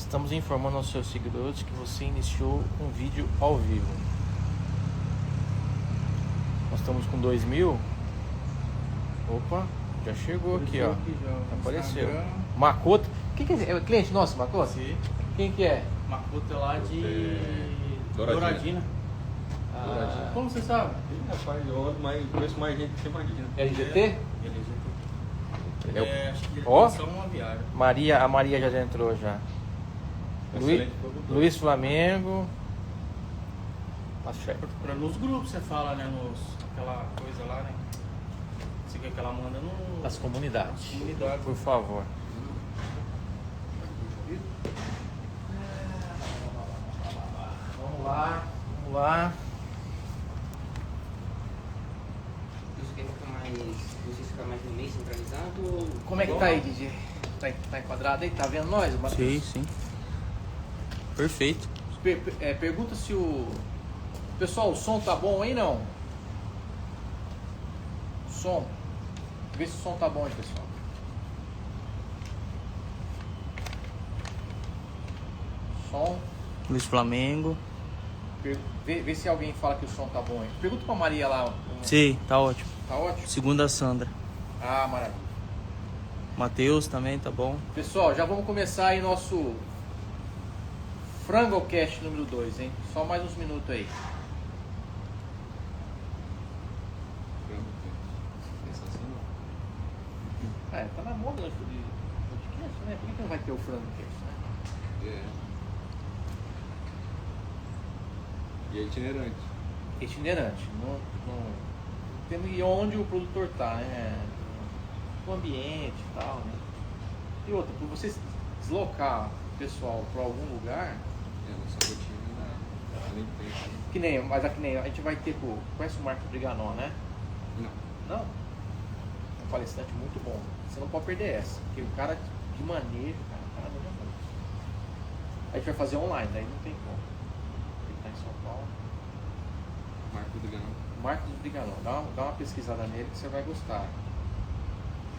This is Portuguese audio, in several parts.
Estamos informando aos seus seguidores que você iniciou um vídeo ao vivo. Nós estamos com 2.000. Opa, já chegou aqui, ó. Apareceu. Makoto. Quem que é? Cliente nosso, Makoto? Sim. Quem que é? Makoto é lá de Douradina. Douradina. Como você sabe? Rapaz, eu ando mais, conheço mais gente que Douradina. LGT? Acho que ele Ó. tem só uma viagem. A Maria já entrou já. Excelente produtor. Luiz Flamengo. Tá certo. Nos grupos você fala, né? Aquela coisa lá, né? Você quer que ela manda no... Das comunidades. Comunidade. Por favor. Vamos lá. Você fica mais no meio centralizado ou... Como é que tá aí, DJ? Tá enquadrado aí? Tá vendo nós, Matheus? Sim. Perfeito. Pergunta se o... Pessoal, o som tá bom aí, não? Som. Vê se o som tá bom aí, pessoal. Som. Luiz Flamengo. Vê se alguém fala que o som tá bom aí. Pergunta pra Maria lá. Sim, tá ótimo. Tá ótimo? Segunda Sandra. Ah, maravilha. Matheus também, tá bom. Pessoal, já vamos começar aí nosso FrangoCast número 2, hein? Só mais uns minutos aí. Sensacional. Tá na moda de podcast, né? Por que não vai ter o FrangoCast, né? É. E é itinerante. Itinerante. E onde o produtor tá, né? O ambiente e tal, né? E outra, por você deslocar o pessoal para algum lugar, Nossa rotina, ela nem pensa. que nem a gente vai ter conhece o Marco Briganon, né? Não. Não? É um palestrante muito bom. Você não pode perder essa. Porque o cara de manejo, o cara manda muito. A gente vai fazer online, daí não tem como. Ele tá em São Paulo. Marco do Ganão. Marcos Briganon, dá uma pesquisada nele que você vai gostar.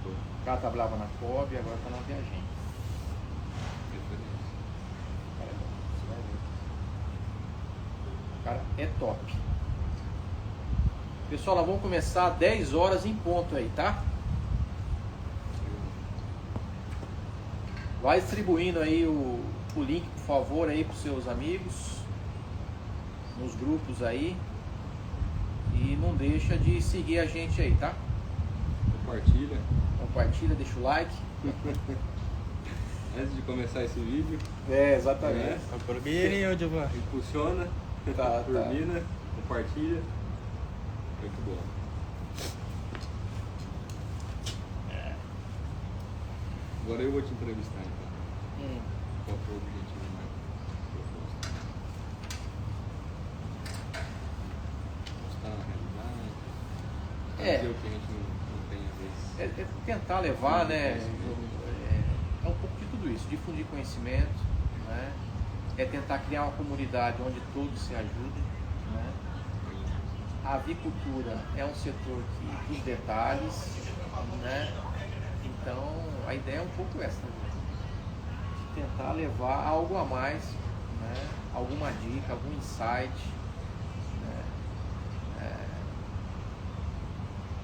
Show. O cara trabalhava na COB e agora tá na Viagem. Referência. Cara, é bom, você vai ver. O cara é top. Pessoal, nós vamos começar 10 horas em ponto aí, tá? Vai distribuindo aí o link, por favor, aí pros seus amigos, nos grupos aí. E não deixa de seguir a gente aí, tá? Compartilha. Compartilha, deixa o like. Antes de começar esse vídeo, Exatamente. impulsiona, Tá. turbina, compartilha. Muito bom. Agora eu vou te entrevistar então. Qual foi o objetivo mais proposto? Mostrar a realidade. Fazer o que a gente não tem às vezes. É tentar levar, né? É um pouco de tudo isso, difundir conhecimento, né? É tentar criar uma comunidade onde todos se ajudem, né? A avicultura é um setor que dos detalhes, né? Então a ideia é um pouco essa, né? De tentar levar algo a mais, né? Alguma dica, algum insight, né?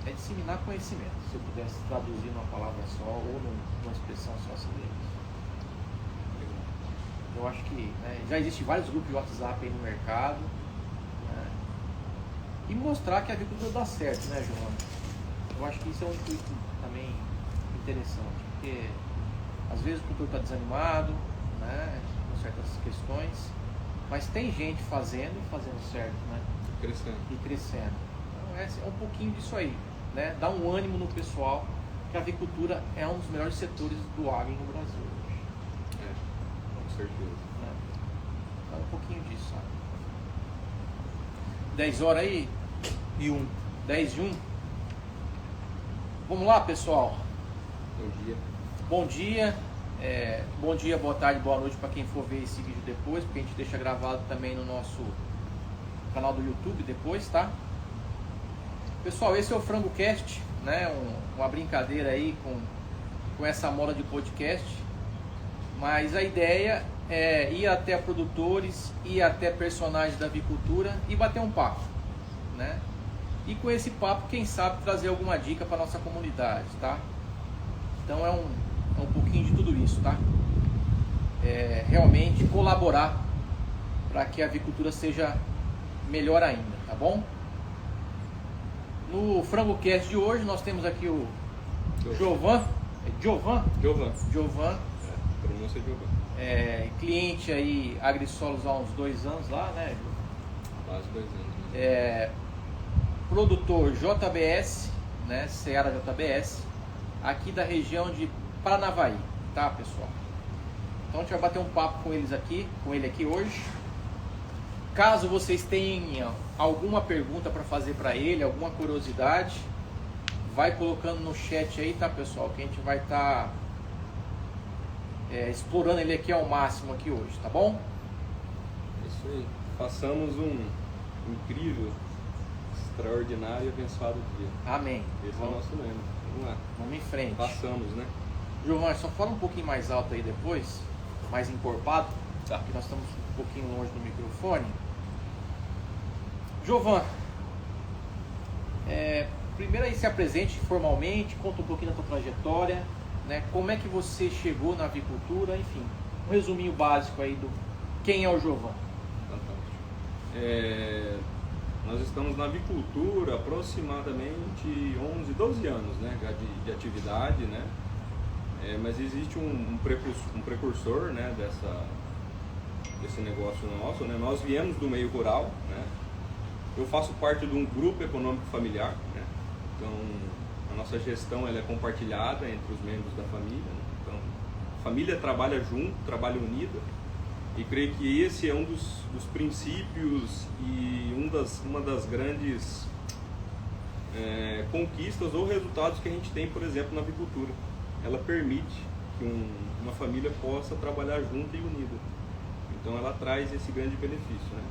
É disseminar conhecimento, se eu pudesse traduzir numa palavra só ou numa expressão só seria isso. Eu acho que, né, já existem vários grupos de WhatsApp aí no mercado, né, e mostrar que a agricultura dá certo, né, João? Eu acho que isso é um intuito também interessante, porque às vezes o produtor está desanimado, né, com certas questões, mas tem gente fazendo certo, né? Crescendo. E crescendo. Então, é um pouquinho disso aí, né? Dá um ânimo no pessoal, que a avicultura é um dos melhores setores do agro no Brasil hoje. Com certeza. Né? Dá um pouquinho disso, sabe? 10 horas aí? E 1. 10 e 1? Vamos lá, pessoal. Bom dia. Bom dia. Bom dia, boa tarde, boa noite para quem for ver esse vídeo depois, porque a gente deixa gravado também no nosso canal do YouTube depois, tá? Pessoal, esse é o FrangoCast, né? Uma brincadeira aí com essa moda de podcast, mas a ideia ir até produtores, ir até personagens da avicultura e bater um papo, né? E com esse papo, quem sabe, trazer alguma dica para nossa comunidade, tá? Então é um pouquinho de tudo isso, tá? Realmente colaborar para que a avicultura seja melhor ainda, tá bom? No FrangoCast de hoje nós temos aqui o Giovan. Giovan? Pronúncia Giovan. Cliente aí, AgriSolos há uns 2 anos lá, né? Quase 2 anos. Né? Produtor JBS, né? Seara JBS, aqui da região de Paranavaí, tá, pessoal? Então a gente vai bater um papo com ele aqui hoje. Caso vocês tenham alguma pergunta para fazer para ele, alguma curiosidade, vai colocando no chat aí, tá, pessoal? Que a gente vai estar explorando ele aqui ao máximo aqui hoje, tá bom? Isso aí. Façamos um incrível, extraordinário e abençoado dia. Amém. Esse é o nosso lema. Vamos lá. Vamos em frente. Passamos, né? Giovan, só fala um pouquinho mais alto aí depois, mais encorpado, Tá. porque nós estamos um pouquinho longe do microfone. Giovan, primeiro aí se apresente formalmente, conta um pouquinho da tua trajetória, né? Como é que você chegou na avicultura, enfim, um resuminho básico aí do quem é o Giovan. Fantástico. Nós estamos na avicultura aproximadamente 11, 12 anos, né, já de atividade, né? Mas existe um precursor, né, desse negócio nosso, né? Nós viemos do meio rural, né? Eu faço parte de um grupo econômico familiar, né? Então a nossa gestão ela é compartilhada entre os membros da família, né? Então a família trabalha junto, trabalha unida, e creio que esse é um dos princípios e uma das grandes conquistas ou resultados que a gente tem, por exemplo, na avicultura. Ela permite que uma família possa trabalhar junta e unida. Então ela traz esse grande benefício, né?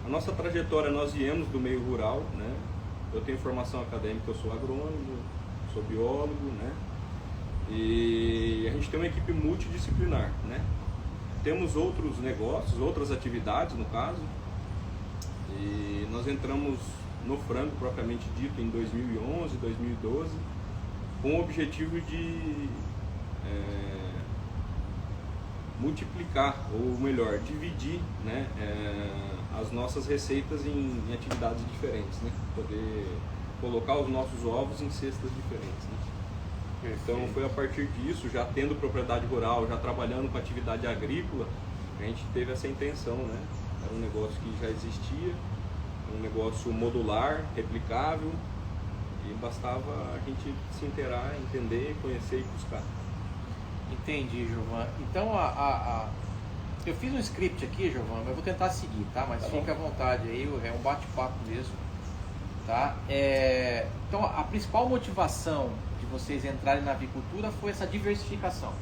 A nossa trajetória, nós viemos do meio rural, né? Eu tenho formação acadêmica, eu sou agrônomo, sou biólogo, né? E a gente tem uma equipe multidisciplinar, né? Temos outros negócios, outras atividades no caso, e nós entramos no frango propriamente dito em 2011, 2012, com o objetivo de multiplicar, ou melhor, dividir, né, as nossas receitas em atividades diferentes, né? Poder colocar os nossos ovos em cestas diferentes, né? Então foi a partir disso, já tendo propriedade rural, já trabalhando com atividade agrícola, a gente teve essa intenção, né? Era um negócio que já existia, um negócio modular, replicável, e bastava a gente se inteirar, entender, conhecer e buscar. Entendi, Giovan. Então eu fiz um script aqui, Giovan, mas eu vou tentar seguir, tá? Mas fica à vontade aí, é um bate-papo mesmo, tá? Então a principal motivação de vocês entrarem na avicultura foi essa diversificação.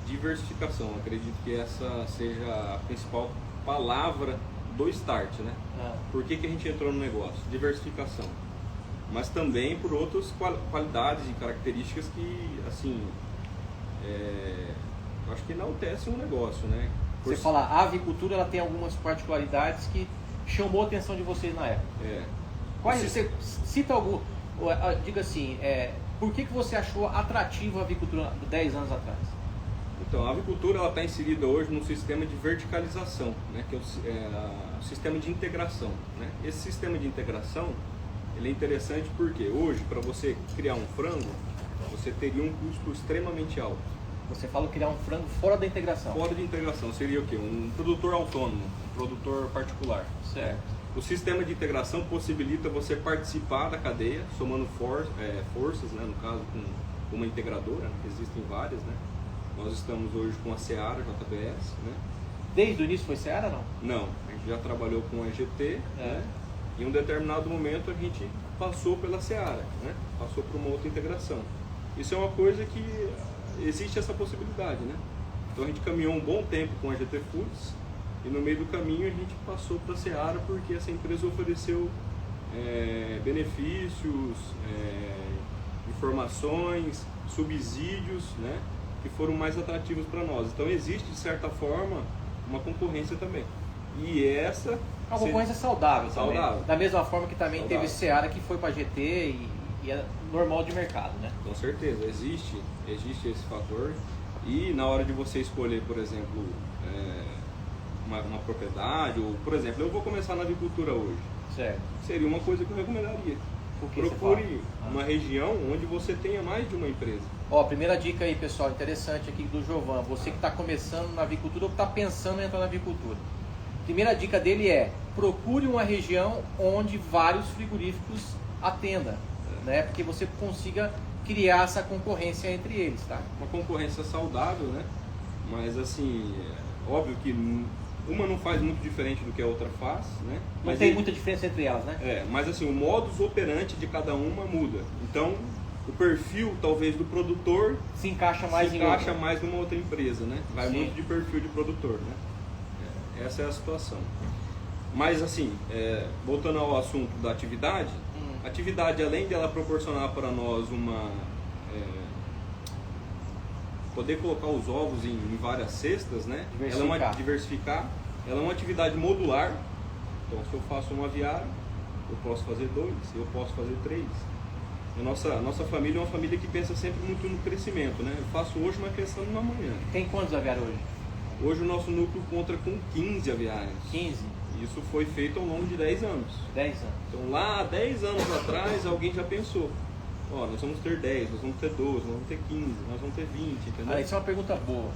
Diversificação, acredito que essa seja a principal palavra do start, né? Por que a gente entrou no negócio? Diversificação. Mas também por outras qualidades e características que, assim, eu acho que enaltecem um negócio, né? Você fala, a avicultura ela tem algumas particularidades que chamou a atenção de vocês na época. Quais, você cita algum, diga assim, por que você achou atrativo a avicultura 10 anos atrás? Então, a avicultura está inserida hoje num sistema de verticalização, né, que é o sistema de integração, né? Esse sistema de integração ele é interessante porque hoje, para você criar um frango, você teria um custo extremamente alto. Você fala criar um frango fora da integração. Fora de integração seria o quê? Um produtor autônomo, um produtor particular. Certo. O sistema de integração possibilita você participar da cadeia, somando forças, né, no caso com uma integradora, né, existem várias, né? Nós estamos hoje com a Seara JBS, né? Desde o início foi Seara, não? Não, a gente já trabalhou com a GT, né? Em um determinado momento a gente passou pela Seara, né? Passou por uma outra integração. Isso é uma coisa que existe essa possibilidade, né? Então a gente caminhou um bom tempo com a GT Foods e no meio do caminho a gente passou para a Seara porque essa empresa ofereceu benefícios, informações, subsídios, né? Que foram mais atrativos para nós. Então existe de certa forma uma concorrência também. E essa... Uma concorrência saudável também. Saudável. Da mesma forma que também Saudável. teve Seara que foi para GT e é normal de mercado, né? Com certeza, existe esse fator. E na hora de você escolher, por exemplo, uma propriedade, ou, por exemplo, eu vou começar na avicultura hoje. Certo. Seria uma coisa que eu recomendaria. Por que Procure você fala? uma região onde você tenha mais de uma empresa. Ó, primeira dica aí, pessoal, interessante aqui do Jovan. Você que está começando na avicultura ou está pensando em entrar na avicultura. Primeira dica dele é: procure uma região onde vários frigoríficos atendam, né? Porque você consiga criar essa concorrência entre eles, tá? Uma concorrência saudável, né? Mas assim, óbvio que uma não faz muito diferente do que a outra faz, né? Não Mas tem muita diferença entre elas, né? mas assim, o modus operandi de cada uma muda. Então, o perfil talvez do produtor Se encaixa mais se em encaixa outra. mais numa outra empresa, né? Vai Sim. muito de perfil de produtor, né? Essa é a situação. Mas assim, voltando ao assunto da atividade, a atividade, além dela proporcionar para nós poder colocar os ovos em várias cestas, né? Ela é uma diversificar. Ela é uma atividade modular. Então, se eu faço um aviário, eu posso fazer 2, eu posso fazer 3. A nossa família é uma família que pensa sempre muito no crescimento, né? Eu faço hoje, mas pensando no amanhã. Tem quantos aviários hoje? Hoje o nosso núcleo conta com 15 aviários. 15? Isso foi feito ao longo de 10 anos. 10 anos. Então lá, 10 anos atrás, alguém já pensou: ó, nós vamos ter 10, nós vamos ter 12, nós vamos ter 15, nós vamos ter 20, entendeu? Ah, isso é uma pergunta boa.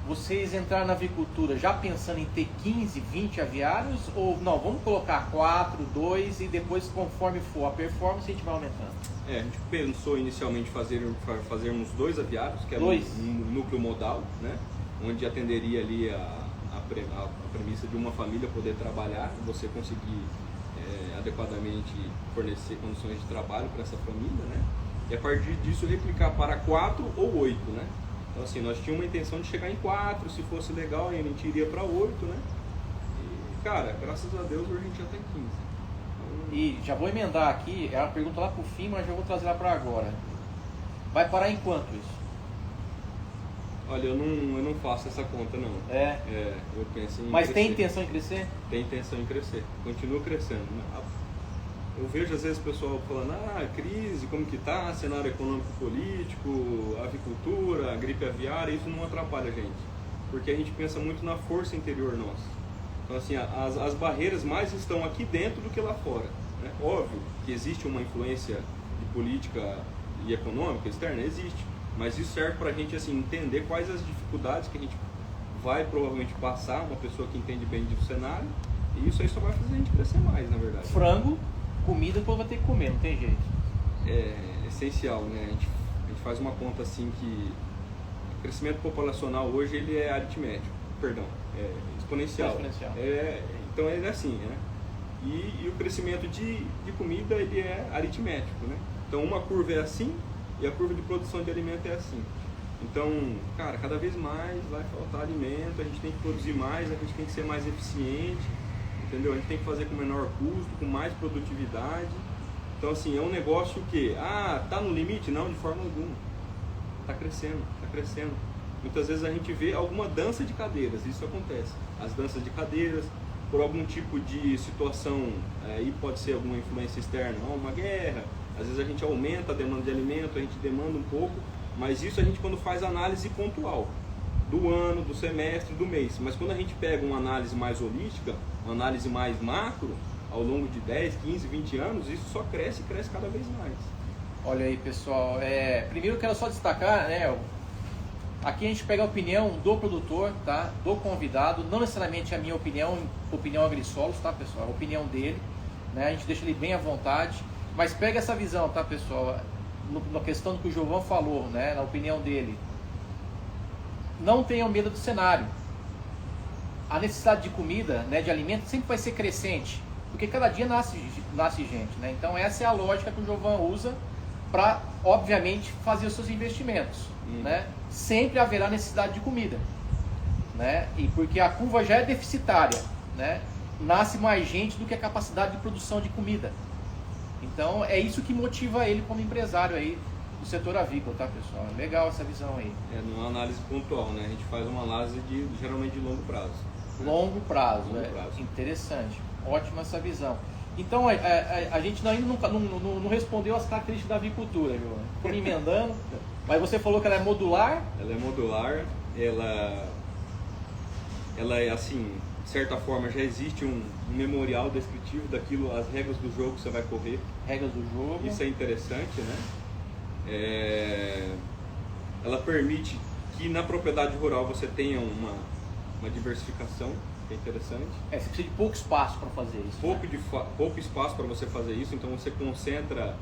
Vocês entraram na avicultura já pensando em ter 15, 20 aviários? Ou não, vamos colocar 4, 2 e depois, conforme for a performance, a gente vai aumentando? A gente pensou inicialmente fazermos 2 aviários, que era um núcleo modal, né? Onde atenderia ali a premissa de uma família poder trabalhar, você conseguir adequadamente fornecer condições de trabalho para essa família, né? E a partir disso replicar para 4 ou 8, né? Então assim, nós tínhamos uma intenção de chegar em 4, se fosse legal a gente iria para 8, né? E cara, graças a Deus hoje a gente já tem 15. E já vou emendar aqui, é uma pergunta lá pro fim, mas já vou trazer lá para agora. Vai parar em quanto isso? Olha, eu não faço essa conta não. Eu penso em Mas crescer. tem intenção em crescer? Tem intenção em crescer, continua crescendo. Eu vejo às vezes o pessoal falando: crise, como que tá, cenário econômico político, avicultura, gripe aviária. Isso não atrapalha a gente, porque a gente pensa muito na força interior nossa. Então assim, as barreiras mais estão aqui dentro do que lá fora, né? Óbvio que existe uma influência de política e econômica externa, existe, mas isso serve para a gente assim, entender quais as dificuldades que a gente vai provavelmente passar, uma pessoa que entende bem do cenário, e isso aí só vai fazer a gente crescer mais, na verdade. Frango, comida, todo vai ter que comer, não tem jeito. É essencial, né? A gente faz uma conta assim que o crescimento populacional hoje ele é aritmético, é exponencial. Então ele é assim, né? E o crescimento de comida ele é aritmético, né? Então uma curva é assim e a curva de produção de alimento é assim. Então, cara, cada vez mais vai faltar alimento, a gente tem que produzir mais, a gente tem que ser mais eficiente, entendeu? A gente tem que fazer com menor custo, com mais produtividade. Então, assim, é um negócio que, tá no limite? Não, de forma alguma. Tá crescendo, tá crescendo. Muitas vezes a gente vê alguma dança de cadeiras, isso acontece. As danças de cadeiras, por algum tipo de situação, aí pode ser alguma influência externa, uma guerra, às vezes a gente aumenta a demanda de alimento, a gente demanda um pouco, mas isso a gente quando faz análise pontual, do ano, do semestre, do mês. Mas quando a gente pega uma análise mais holística, uma análise mais macro, ao longo de 10, 15, 20 anos, isso só cresce e cresce cada vez mais. Olha aí, pessoal, primeiro eu quero só destacar, né, aqui a gente pega a opinião do produtor, tá, do convidado, não necessariamente a minha opinião agrissolos, tá, pessoal, a opinião dele, né, a gente deixa ele bem à vontade, mas pega essa visão, tá, pessoal, na questão do que o Jovan falou, né, na opinião dele. Não tenham medo do cenário. A necessidade de comida, né, de alimento, sempre vai ser crescente, porque cada dia nasce gente, né? Então essa é a lógica que o Jovan usa para, obviamente, fazer os seus investimentos, né? Sempre haverá necessidade de comida, né? E porque a curva já é deficitária, né? Nasce mais gente do que a capacidade de produção de comida. Então é isso que motiva ele como empresário aí do setor avícola, tá, pessoal? É legal essa visão aí. Não é uma análise pontual, né? A gente faz uma análise geralmente de longo prazo. Longo prazo, Longo prazo. Interessante, ótima essa visão. Então a gente ainda não respondeu as características da avicultura, viu? Estou me emendando, mas você falou que ela é modular. Ela é modular, ela é assim, de certa forma já existe um memorial descritivo daquilo, as regras do jogo que você vai correr. Regras do jogo. Isso é interessante, né? Ela permite que na propriedade rural você tenha uma diversificação, que é interessante. Você precisa de pouco espaço para fazer isso. Pouco espaço para você fazer isso, então você concentra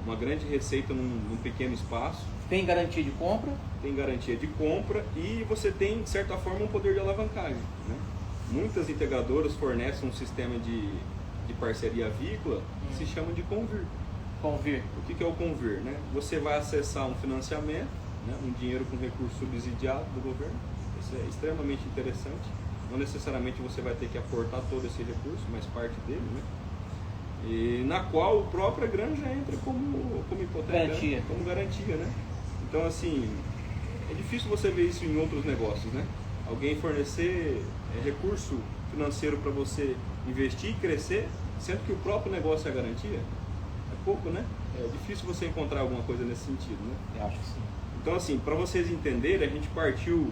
uma grande receita num pequeno espaço. Tem garantia de compra? Tem garantia de compra e você tem, de certa forma, um poder de alavancagem, né? Muitas integradoras fornecem um sistema de parceria avícola que se chama de Convir. Convir. O que é o Convir, né? Você vai acessar um financiamento, né? Um dinheiro com recurso subsidiado do governo. Isso é extremamente interessante. Não necessariamente você vai ter que aportar todo esse recurso, mas parte dele, né? E na qual a própria granja entra como hipoteca, garantia. Como garantia, né? Então, assim, é difícil você ver isso em outros negócios, né? Alguém fornecer recurso financeiro para você investir e crescer, sendo que o próprio negócio é a garantia. É pouco, né? É difícil você encontrar alguma coisa nesse sentido, né? Eu acho que sim. Então, assim, para vocês entenderem, a gente partiu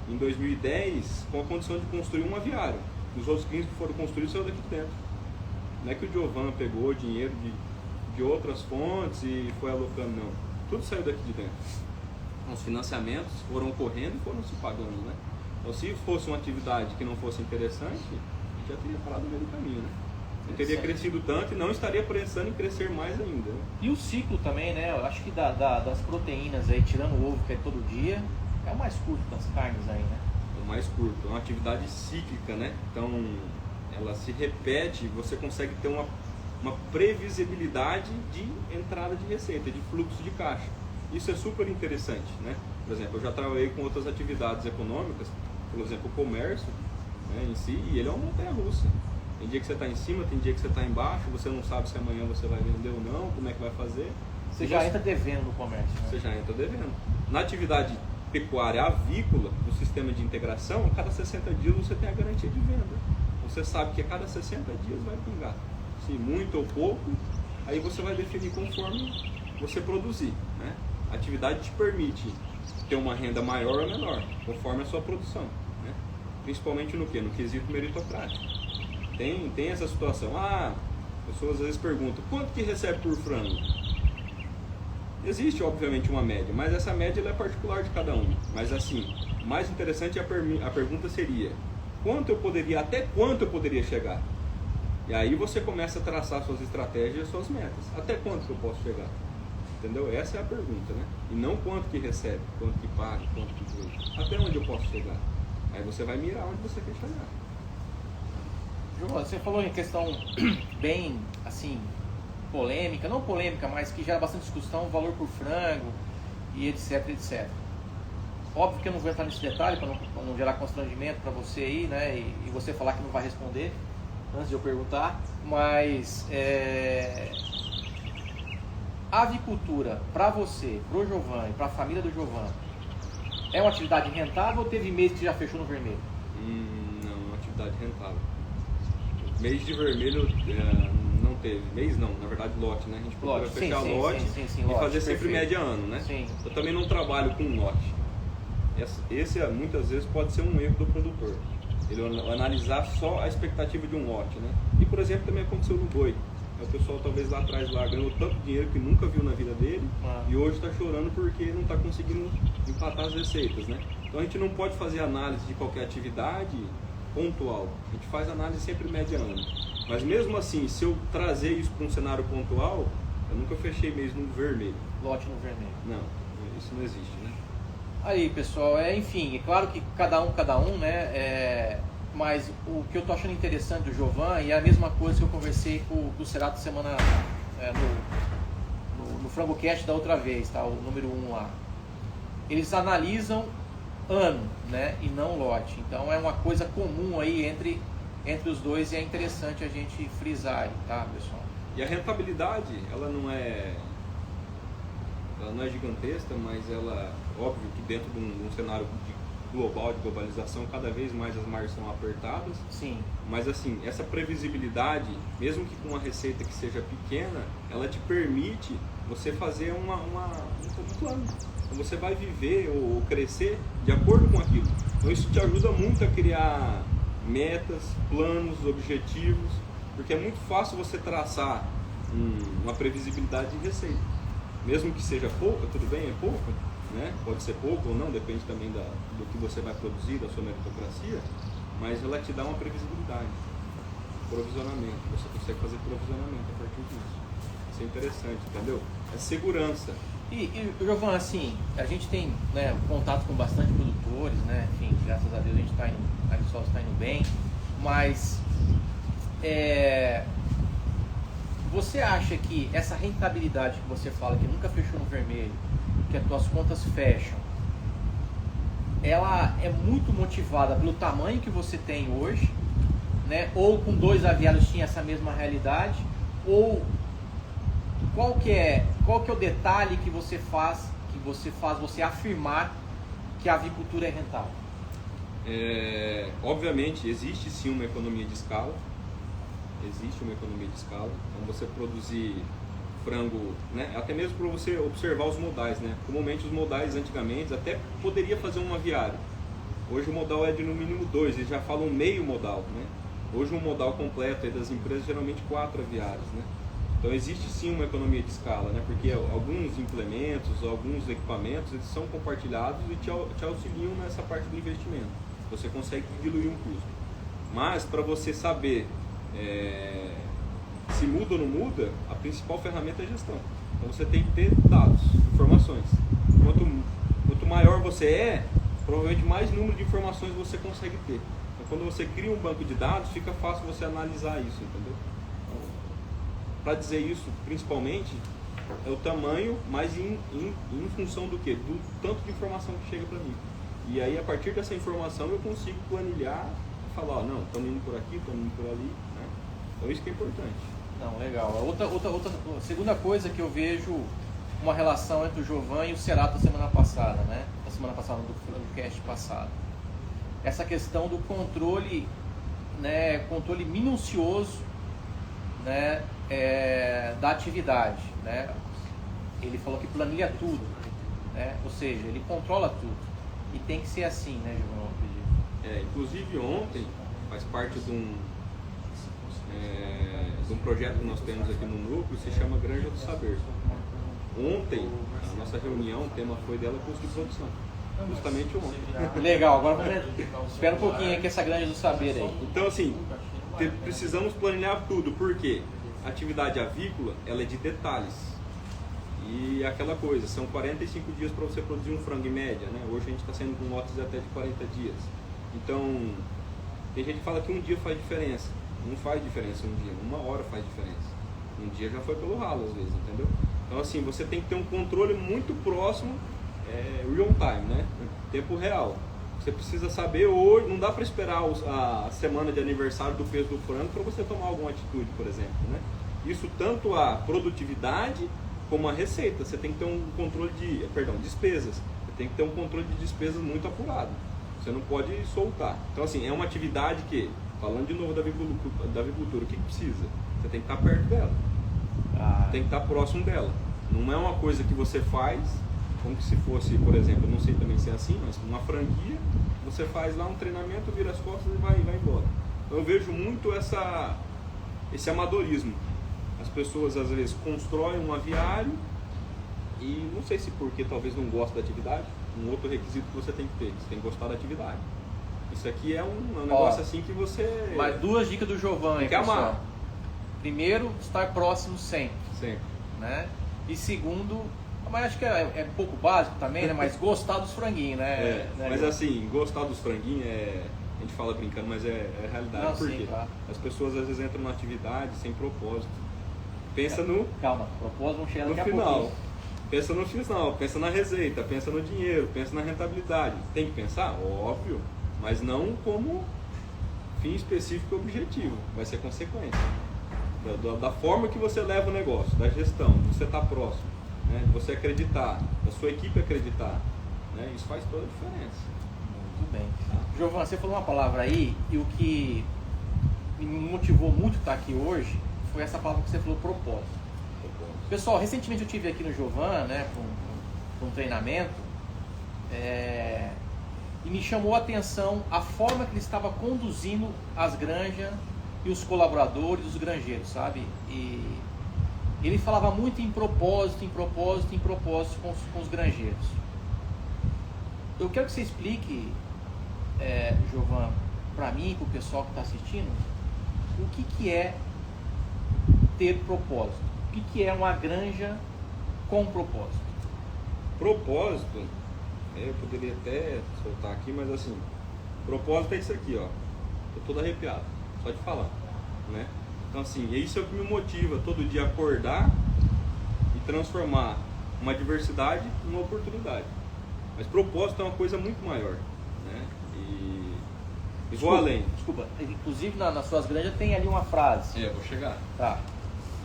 em 2010 com a condição de construir um aviário. Os outros 15 que foram construídos saíram daqui de dentro. Não é que o Giovan pegou dinheiro de outras fontes e foi alocando, não. Tudo saiu daqui de dentro. Os financiamentos foram correndo e foram se pagando, né? Então, se fosse uma atividade que não fosse interessante, a gente já teria parado no meio do caminho, né? Não teria crescido tanto e não estaria pensando em crescer mais ainda, né? E o ciclo também, né? Eu acho que das proteínas aí, tirando o ovo que é todo dia, é o mais curto das carnes aí, né? É o mais curto. É uma atividade cíclica, né? Então, ela se repete, você consegue ter uma previsibilidade de entrada de receita, de fluxo de caixa. Isso é super interessante, né? Por exemplo, eu já trabalhei com outras atividades econômicas, por exemplo, o comércio, né, em si, e ele é uma montanha-russa. Tem dia que você está em cima, tem dia que você está embaixo, você não sabe se amanhã você vai vender ou não, como é que vai fazer. Você já entra devendo no comércio, né? Você já entra devendo. Na atividade pecuária avícola, do sistema de integração, a cada 60 dias você tem a garantia de venda. Você sabe que a cada 60 dias vai pingar. Se muito ou pouco, aí você vai definir conforme você produzir, né? A atividade te permite ter uma renda maior ou menor, conforme a sua produção, né? Principalmente no que? No quesito meritocrático. Tem essa situação. Pessoas às vezes perguntam, quanto que recebe por frango? Existe, obviamente, uma média, mas essa média ela é particular de cada um. Mas assim, o mais interessante a pergunta seria, até quanto eu poderia chegar? E aí você começa a traçar suas estratégias e suas metas. Até quanto que eu posso chegar? Entendeu? Essa é a pergunta, né? E não quanto que recebe, quanto que paga, quanto que custa. Até onde eu posso chegar? Aí você vai mirar onde você quer chegar. João, você falou em questão bem, assim, polêmica, não polêmica, mas que gera bastante discussão, o valor por frango e etc, etc. Óbvio que eu não vou entrar nesse detalhe para não gerar constrangimento para você aí, né? E você falar que não vai responder antes de eu perguntar, mas a avicultura para você, pro Giovan e para a família do Giovan, é uma atividade rentável ou teve mês que já fechou no vermelho? Não, uma atividade rentável. Mês de vermelho não teve. Mês não, na verdade lote, né? A gente procura fechar lote e lote, fazer sempre perfeito. média ano, né? Sim. Eu também não trabalho com lote. Esse muitas vezes pode ser um erro do produtor. Ele analisar só a expectativa de um lote, né? E por exemplo também aconteceu no boi. O pessoal talvez lá atrás ganhou tanto dinheiro que nunca viu na vida dele e hoje está chorando porque não está conseguindo empatar as receitas, né? Então a gente não pode fazer análise de qualquer atividade pontual. A gente faz análise sempre média ano. Mas mesmo assim, se eu trazer isso para um cenário pontual, eu nunca fechei mês no vermelho. Lote no vermelho. Não, isso não existe, né? Aí, pessoal, enfim, é claro que cada um, né? Mas o que eu tô achando interessante do Giovan, e é a mesma coisa que eu conversei com o Cerato semana no FrangoCast da outra vez, tá? O número 1 lá. Eles analisam ano, né? E não lote. Então é uma coisa comum aí entre os dois e é interessante a gente frisar aí, tá, pessoal? E a rentabilidade, ela não é gigantesca, mas ela, óbvio que dentro de um cenário global, de globalização, cada vez mais as margens são apertadas. Sim. Mas assim, essa previsibilidade, mesmo que com uma receita que seja pequena, ela te permite você fazer um plano. Então você vai viver ou crescer de acordo com aquilo. Então isso te ajuda muito a criar metas, planos, objetivos, porque é muito fácil você traçar uma previsibilidade de receita. Mesmo que seja pouca, tudo bem, é pouca, né? Pode ser pouco ou não, depende também do que você vai produzir, da sua meritocracia, mas ela te dá uma previsibilidade, provisionamento, você consegue fazer provisionamento a partir disso. Isso é interessante, entendeu? É segurança. E Giovanni, assim, a gente tem, né, contato com bastante produtores, né? Enfim, graças a Deus a gente está indo, a Agrisol está indo bem, mas você acha que essa rentabilidade que você fala, que nunca fechou no vermelho, que as tuas contas fecham, ela é muito motivada pelo tamanho que você tem hoje, né? Ou com 2 aviários tinha essa mesma realidade, ou qual que é o detalhe que você faz você afirmar que a avicultura é rentável? Obviamente existe sim uma economia de escala. Existe uma economia de escala. Então você produzir frango, né? Até mesmo para você observar os modais, né? Comumente os modais antigamente até poderia fazer um aviário. Hoje o modal é de no mínimo 2, eles já falam meio modal, né? Hoje um modal completo aí das empresas geralmente 4 aviários, né? Então existe sim uma economia de escala, né? Porque alguns implementos, alguns equipamentos, eles são compartilhados e te auxiliam nessa parte do investimento. Você consegue diluir um custo. Mas para você saber se muda ou não muda, a principal ferramenta é a gestão. Então você tem que ter dados, informações. Quanto maior você provavelmente mais número de informações você consegue ter. Então quando você cria um banco de dados, fica fácil você analisar isso, entendeu? Para dizer isso, principalmente, é o tamanho, mas em função do quê? Do tanto de informação que chega para mim. E aí, a partir dessa informação, eu consigo planilhar e falar, não, estamos indo por aqui, estamos indo por ali, né? Então, isso que é importante. Não, legal. Outra segunda coisa que eu vejo uma relação entre o Giovanni e o Cerato da semana passada, né? Da semana passada, do cast passado. Essa questão do controle, né? Controle minucioso, né? Da atividade, né? Ele falou que planilha tudo, né? Ou seja, ele controla tudo. E tem que ser assim, né, Giovanni? Eu acredito. Inclusive ontem, faz parte de um projeto que nós temos aqui no núcleo, se chama Granja do Saber. Ontem, a nossa reunião, o tema foi dela, custo de produção. Justamente ontem. Legal, agora espera um pouquinho aí que essa Granja do Saber aí. Então, assim, precisamos planejar tudo, porque a atividade avícola, ela é de detalhes. E aquela coisa, são 45 dias para você produzir um frango em média, né? Hoje a gente está saindo com lotes até de 40 dias. Então, tem gente que fala que um dia faz diferença. Não faz diferença um dia, 1 hora faz diferença. Um dia já foi pelo ralo às vezes, entendeu? Então assim, você tem que ter um controle muito próximo, real time, né? Tempo real. Você precisa saber hoje, não dá para esperar a semana de aniversário do peso do frango para você tomar alguma atitude, por exemplo, né? Isso tanto a produtividade como a receita. Você tem que ter um controle despesas. Você tem que ter um controle de despesas muito apurado. Você não pode soltar. Então assim, é uma atividade que, falando de novo da avicultura, o que precisa? Você tem que estar perto dela. Tem que estar próximo dela. Não é uma coisa que você faz como se fosse, por exemplo, não sei também se é assim, mas uma franquia, você faz lá um treinamento, vira as costas e vai embora. Então, eu vejo muito esse amadorismo. As pessoas às vezes constroem um aviário e não sei se porque talvez não gostam da atividade. Um outro requisito que você tem que ter, você tem que gostar da atividade. Isso aqui é um negócio assim que você... Mas 2 dicas do Giovanni, pessoal. amar. Primeiro, estar próximo sempre. Sempre. Né? E segundo, mas acho que é um pouco básico também, né? Mas gostar dos franguinhos, né? Mas assim, gostar dos franguinhos a gente fala brincando, mas é realidade. Não, Por sim, quê? claro. As pessoas às vezes entram numa atividade sem propósito. Pensa no Calma, propósito vamos chegar daqui a final. pouquinho. Pensa no final, pensa na receita, pensa no dinheiro, pensa na rentabilidade. Tem que pensar? Óbvio, mas não como fim específico e objetivo. Vai ser consequência. Da forma que você leva o negócio, da gestão, de você estar próximo, né? De você acreditar, da sua equipe acreditar, né? Isso faz toda a diferença. Muito bem. Giovana, você falou uma palavra aí e o que me motivou muito estar aqui hoje foi essa palavra que você falou, propósito. Pessoal, recentemente eu tive aqui no Jovan, né, para um treinamento, e me chamou a atenção a forma que ele estava conduzindo as granjas e os colaboradores, os granjeiros, sabe? E ele falava muito em propósito com os granjeiros. Eu quero que você explique, Jovan, para mim e para o pessoal que está assistindo, o que é ter propósito. O que é uma granja com propósito? Propósito, eu poderia até soltar aqui, mas assim, propósito é isso aqui, ó. Tô todo arrepiado, só de falar, né? Então assim, isso é o que me motiva todo dia a acordar e transformar uma adversidade em uma oportunidade. Mas propósito é uma coisa muito maior, né? E vou além. Desculpa, inclusive nas suas granjas tem ali uma frase. Eu vou chegar. Tá.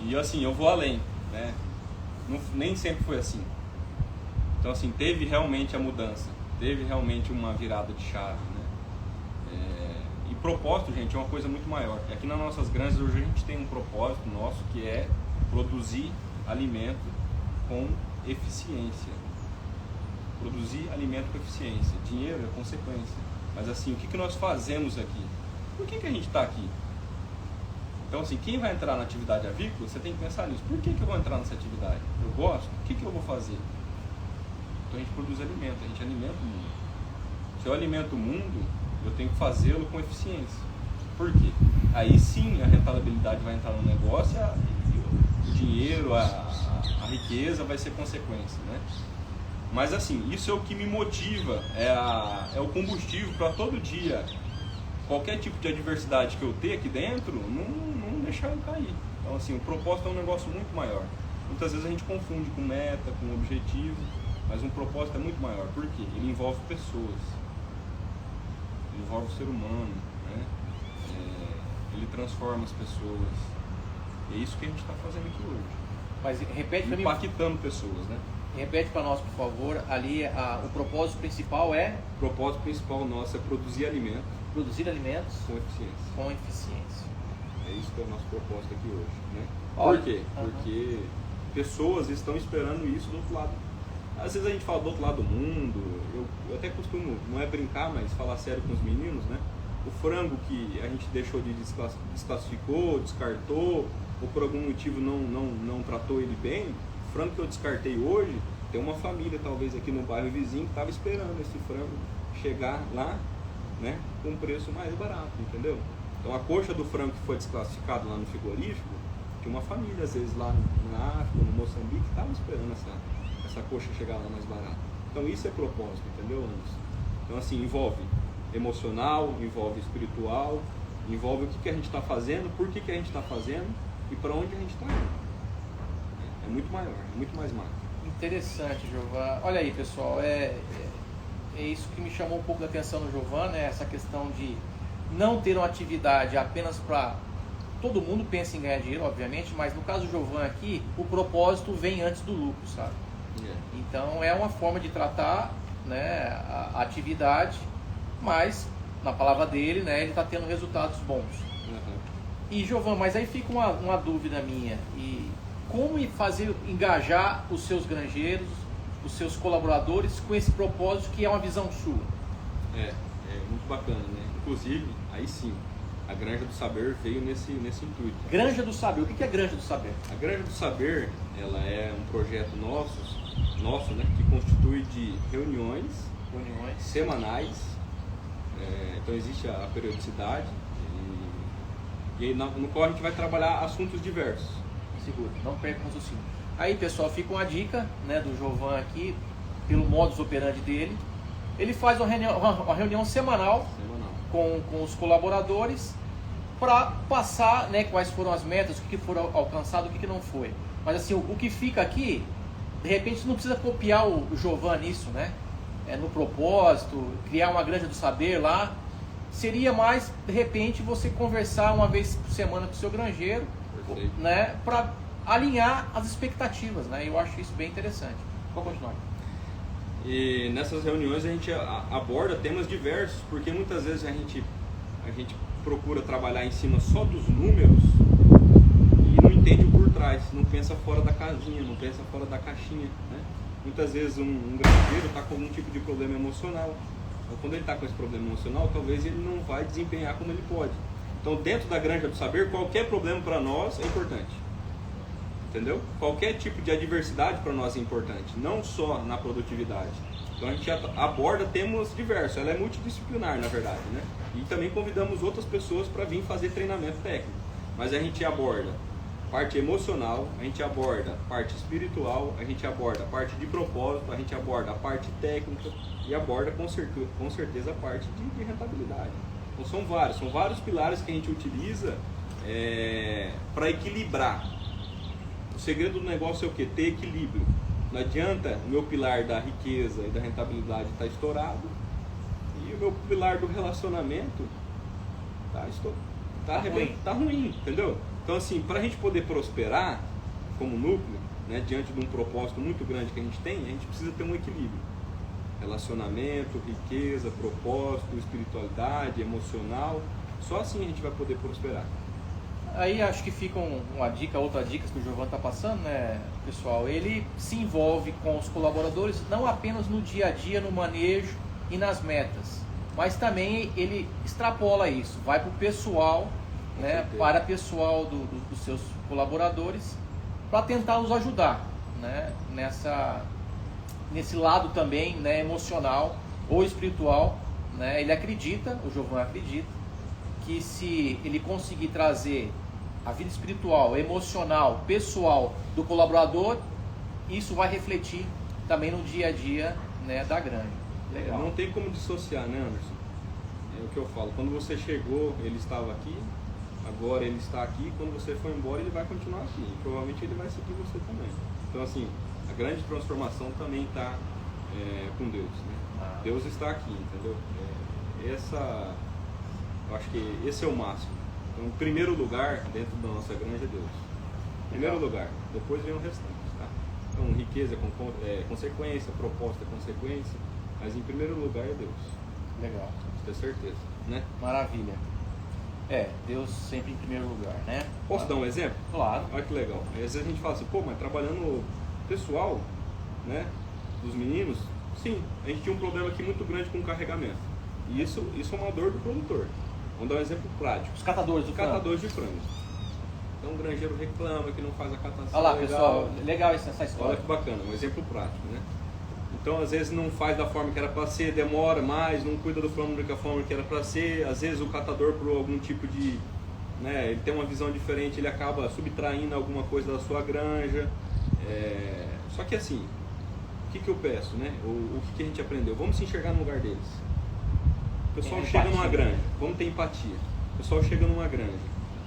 E assim, eu vou além, né? Nem sempre foi assim. Então assim, teve realmente a mudança, teve realmente uma virada de chave, né? E propósito, gente, é uma coisa muito maior. Aqui nas nossas granjas hoje a gente tem um propósito nosso que é produzir alimento com eficiência. Produzir alimento com eficiência. Dinheiro é consequência. Mas assim, o que nós fazemos aqui? Por que a gente está aqui? Então assim, quem vai entrar na atividade avícola, você tem que pensar nisso. Por que eu vou entrar nessa atividade? Eu gosto? O que eu vou fazer? Então a gente produz alimento, a gente alimenta o mundo. Se eu alimento o mundo, eu tenho que fazê-lo com eficiência. Por quê? Aí sim a rentabilidade vai entrar no negócio e o dinheiro, a riqueza vai ser consequência, né? Mas assim, isso é o que me motiva, é o combustível para todo dia. Qualquer tipo de adversidade que eu ter aqui dentro, não deixar eu cair. Então assim, o propósito é um negócio muito maior. Muitas vezes a gente confunde com meta, com objetivo, mas um propósito é muito maior. Por quê? Ele envolve pessoas, ele envolve o ser humano, né? Ele transforma as pessoas. E é isso que a gente está fazendo aqui hoje. Mas repete para mim. Impactando pessoas, né? Repete para nós, por favor. Ali o propósito principal é? O propósito principal nosso é produzir alimentos. Produzir alimentos com eficiência. Com eficiência. É isso que é o nosso propósito aqui hoje, né? Olha, por quê? Porque pessoas estão esperando isso do outro lado. Às vezes a gente fala do outro lado do mundo, eu até costumo, não é brincar, mas falar sério com os meninos, né? O frango que a gente deixou de desclassificou, descartou, ou por algum motivo não tratou ele bem, o frango que eu descartei hoje, tem uma família talvez aqui no bairro vizinho que estava esperando esse frango chegar lá, né, com um preço mais barato, entendeu? Então a coxa do frango que foi desclassificado lá no frigorífico, tinha uma família às vezes lá na África, no Moçambique, que estava esperando essa coxa chegar lá mais barata. Então isso é propósito, entendeu, Anderson? Então assim, envolve emocional, envolve espiritual, envolve o que a gente está fazendo, por que a gente está fazendo e para onde a gente está indo. É muito maior, é muito mais macro. Interessante, Jovan. Olha aí, pessoal, é isso que me chamou um pouco da atenção no Jovan, né? Essa questão de não ter uma atividade apenas para... Todo mundo pensa em ganhar dinheiro, obviamente, mas no caso do Jovan aqui, o propósito vem antes do lucro, sabe? Então é uma forma de tratar, né, a atividade, mas na palavra dele, né, ele está tendo resultados bons. E Jovan, mas aí fica uma dúvida minha, e como fazer engajar os seus granjeiros, os seus colaboradores com esse propósito que é uma visão sua? É muito bacana, né? Inclusive, aí sim, a Granja do Saber veio nesse intuito. Granja do Saber, o que é Granja do Saber? A Granja do Saber, ela é um projeto nosso, né, que constitui de reuniões semanais, então existe a periodicidade, e aí no qual a gente vai trabalhar assuntos diversos. Seguro, não perca o raciocínio. Aí, pessoal, fica uma dica, né, do Jovan aqui, pelo modus operandi dele. Ele faz uma reunião semanal com os colaboradores para passar, né, quais foram as metas, o que foram alcançado, o que não foi. Mas assim, o que fica aqui, de repente você não precisa copiar o Jovan nisso, né? No propósito, criar uma granja do saber lá. Seria mais, de repente, você conversar uma vez por semana com o seu granjeiro, né, para alinhar as expectativas, né? Eu acho isso bem interessante. Vamos continuar. E nessas reuniões a gente aborda temas diversos, porque muitas vezes a gente procura trabalhar em cima só dos números e não entende o por trás, não pensa fora da casinha, não pensa fora da caixinha, né? Muitas vezes um granjeiro está com algum tipo de problema emocional. Então, quando ele está com esse problema emocional, talvez ele não vai desempenhar como ele pode. Então, dentro da Granja do Saber, qualquer problema para nós é importante. Entendeu? Qualquer tipo de adversidade para nós é importante, não só na produtividade. Então, a gente aborda temas diversos, ela é multidisciplinar, na verdade, né? E também convidamos outras pessoas para vir fazer treinamento técnico. Mas a gente aborda parte emocional, a gente aborda parte espiritual, a gente aborda a parte de propósito, a gente aborda a parte técnica e aborda com certeza a parte de rentabilidade. Então são vários pilares que a gente utiliza para equilibrar. O segredo do negócio é o quê? Ter equilíbrio. Não adianta o meu pilar da riqueza e da rentabilidade estar estourado e o meu pilar do relacionamento tá ruim, entendeu? Então, assim, para a gente poder prosperar como núcleo, né, diante de um propósito muito grande que a gente tem, a gente precisa ter um equilíbrio. Relacionamento, riqueza, propósito, espiritualidade, emocional. Só assim a gente vai poder prosperar. Aí acho que fica uma dica, outra dica que o Giovanni está passando, né, pessoal? Ele se envolve com os colaboradores não apenas no dia a dia, no manejo e nas metas, mas também ele extrapola isso, vai para o pessoal, né, para o pessoal dos seus colaboradores, para tentar os ajudar, né, nesse lado também, né, emocional ou espiritual, né? Ele acredita, o Giovanni acredita, que se ele conseguir trazer a vida espiritual, emocional, pessoal do colaborador, isso vai refletir também no dia a dia, né, da granja. Legal. Não tem como dissociar, né, Anderson? É o que eu falo, quando você chegou, ele estava aqui, agora ele está aqui, quando você for embora, ele vai continuar aqui, e provavelmente ele vai seguir você também. Então, assim, a grande transformação também está com Deus, né? Deus está aqui, entendeu? Eu acho que esse é o máximo. Então, em primeiro lugar, dentro da nossa granja, é Deus. Primeiro lugar, depois vem o restante, tá? Então, riqueza é consequência, proposta é consequência, mas em primeiro lugar é Deus. Legal. Ter certeza, né? Maravilha. Deus sempre em primeiro lugar, né? Posso dar um exemplo? Claro. Olha que legal. Às vezes a gente fala assim, pô, mas trabalhando pessoal, né, dos meninos, sim, a gente tinha um problema aqui muito grande com o carregamento. E isso é uma dor do produtor. Vamos dar um exemplo prático. Os catadores do Catadores de frango. Então o granjeiro reclama que não faz a catação. Olha lá, legal. pessoal, legal essa história. Olha que bacana, um exemplo prático, né? Então, às vezes não faz da forma que era para ser, demora mais, não cuida do frango da forma que era para ser. Às vezes o catador, por algum tipo de, né, ele tem uma visão diferente, ele acaba subtraindo alguma coisa da sua granja. Só que assim, o que eu peço, né? O que a gente aprendeu? Vamos se enxergar no lugar deles. O pessoal chega numa granja, vamos ter empatia. O pessoal chega numa granja,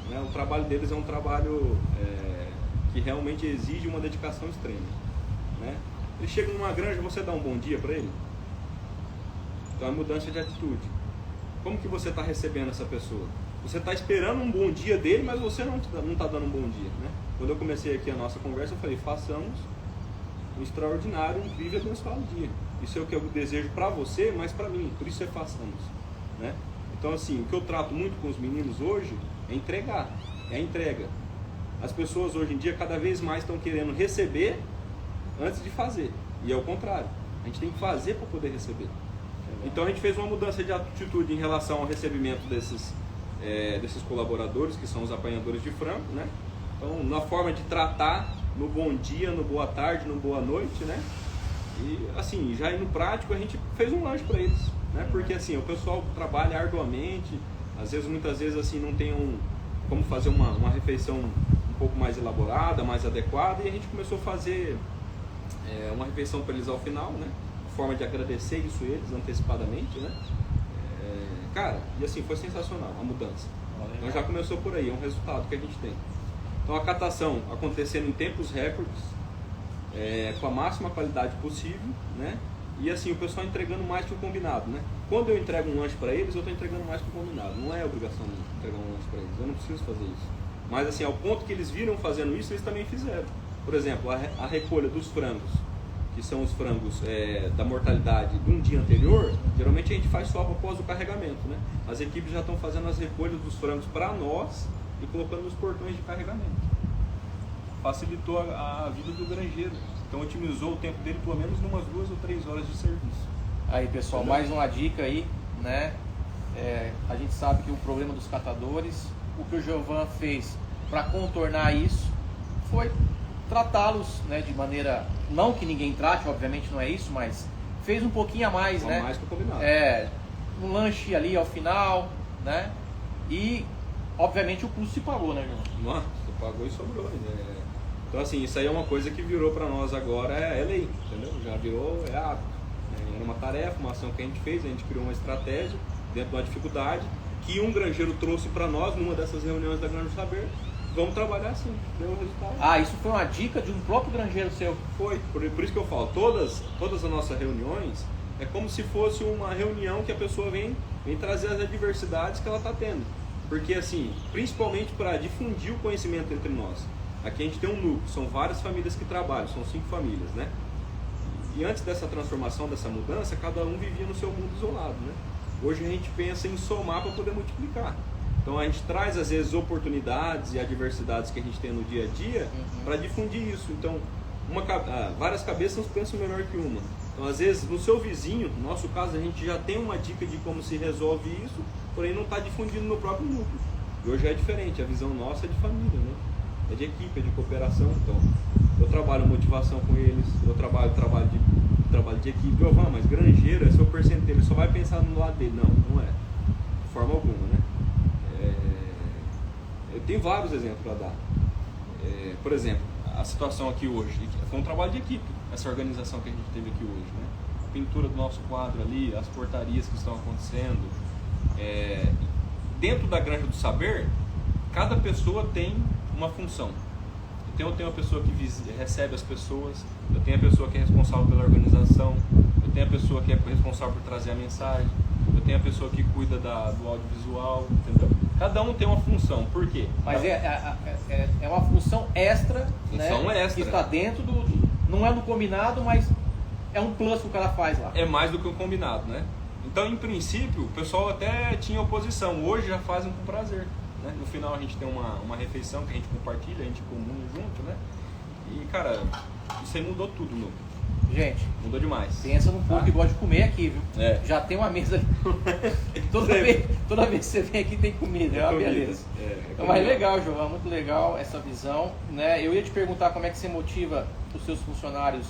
né? O trabalho deles é um trabalho que realmente exige uma dedicação extrema, né? Ele chega numa granja, você dá um bom dia para ele? Então é mudança de atitude. Como que você está recebendo essa pessoa? Você está esperando um bom dia dele, mas você não está dando um bom dia, né? Quando eu comecei aqui a nossa conversa, eu falei, façamos um extraordinário, um incrível e abençoado dia. Isso é o que eu desejo para você, mas para mim, por isso é façamos, né? Então assim, o que eu trato muito com os meninos hoje é entregar, é a entrega. As pessoas hoje em dia cada vez mais estão querendo receber antes de fazer, e é o contrário, a gente tem que fazer para poder receber. Então a gente fez uma mudança de atitude em relação ao recebimento desses colaboradores, que são os apanhadores de frango, né? Então na forma de tratar, no bom dia, no boa tarde, no boa noite, né? E assim, já no prático a gente fez um lanche para eles, né? Porque assim, o pessoal trabalha arduamente, muitas vezes assim não tem como fazer uma refeição um pouco mais elaborada, mais adequada, e a gente começou a fazer uma refeição para eles ao final, né? Forma de agradecer isso a eles antecipadamente, né? Cara, e assim, foi sensacional a mudança. Então já começou por aí, é um resultado que a gente tem. Então a catação acontecendo em tempos recordes, com a máxima qualidade possível, né? E assim, o pessoal entregando mais que o combinado, né? Quando eu entrego um lanche para eles, eu estou entregando mais que o combinado. Não é obrigação de entregar um lanche para eles, eu não preciso fazer isso. Mas assim, ao ponto que eles viram fazendo isso, eles também fizeram. Por exemplo, a recolha dos frangos. O que são os frangos da mortalidade de um dia anterior, geralmente a gente faz só após o carregamento, né? As equipes já estão fazendo as recolhas dos frangos para nós e colocando nos portões de carregamento. Facilitou a vida do granjeiro, então otimizou o tempo dele pelo menos umas 2 ou 3 horas de serviço. Aí pessoal, mais uma dica aí, né? A gente sabe que o problema dos catadores, o que o Giovan fez para contornar isso foi tratá-los, né, de maneira, não que ninguém trate, obviamente não é isso, mas fez um pouquinho a mais, né? Mais que o combinado. Um lanche ali ao final, né? E obviamente o custo se pagou, né, Giovan? Nossa, pagou e sobrou, né? Então assim, isso aí é uma coisa que virou para nós agora, é lei, entendeu? Já virou, hábito. Era uma tarefa, uma ação que a gente fez, a gente criou uma estratégia dentro de uma dificuldade que um granjeiro trouxe para nós numa dessas reuniões da Granja do Saber. Vamos trabalhar assim, deu o resultado. Isso foi uma dica de um próprio granjeiro seu? Foi, por isso que eu falo, todas as nossas reuniões é como se fosse uma reunião que a pessoa vem trazer as adversidades que ela está tendo. Porque assim, principalmente para difundir o conhecimento entre nós. Aqui a gente tem um núcleo, são várias famílias que trabalham, são 5 famílias, né? E antes dessa transformação, dessa mudança, cada um vivia no seu mundo isolado, né? Hoje a gente pensa em somar para poder multiplicar. Então a gente traz às vezes oportunidades e adversidades que a gente tem no dia a dia para difundir isso. Então várias cabeças pensam melhor que uma. Então às vezes no seu vizinho, no nosso caso, a gente já tem uma dica de como se resolve isso, porém não está difundindo no próprio núcleo. E hoje é diferente, a visão nossa é de família, né? É de equipe, é de cooperação. Então eu trabalho motivação com eles, eu trabalho de equipe. Mas granjeiro é seu percentual, ele só vai pensar no lado dele. Não é, de forma alguma, né? Eu tenho vários exemplos para dar. Por exemplo, a situação aqui hoje, foi um trabalho de equipe, essa organização que a gente teve aqui hoje, né? A pintura do nosso quadro ali, as portarias que estão acontecendo. Dentro da Granja do Saber, cada pessoa tem uma função. Então eu tenho a pessoa que recebe as pessoas, eu tenho a pessoa que é responsável pela organização, eu tenho a pessoa que é responsável por trazer a mensagem, eu tenho a pessoa que cuida do audiovisual, entendeu? Cada um tem uma função, por quê? Mas é uma função extra, função, né? Extra. Que está dentro não é no combinado, mas é um plus que o cara faz lá. É mais do que um combinado, né? Então, em princípio, o pessoal até tinha oposição, hoje já fazem com prazer. Né? No final a gente tem uma refeição que a gente compartilha, a gente comuna junto, né? E, cara, isso aí mudou tudo, meu. Gente, mudou demais. Pensa num povo que gosta de comer aqui, viu? Já tem uma mesa ali. toda vez que você vem aqui tem comida, é uma beleza. Mas legal, Giovan, muito legal essa visão, né? Eu ia te perguntar como é que você motiva os seus funcionários,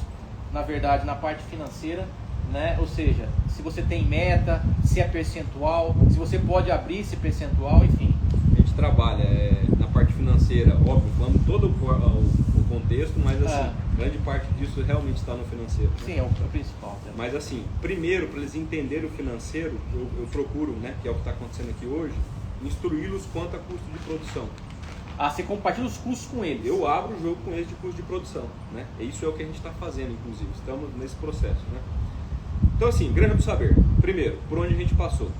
na verdade, na parte financeira, né? Ou seja, se você tem meta, se é percentual, se você pode abrir esse percentual, enfim. A gente trabalha na parte financeira, óbvio, falando todo o contexto, mas assim, grande parte disso realmente está no financeiro. Né? Sim, é o principal. Né? Mas assim, primeiro, para eles entenderem o financeiro, eu procuro, né, que é o que está acontecendo aqui hoje, instruí-los quanto a custo de produção. Você compartilha os custos com eles? Eu abro o jogo com eles de custo de produção, né? Isso é o que a gente está fazendo, inclusive, estamos nesse processo, né? Então assim, Granja do Saber, primeiro, por onde a gente passou.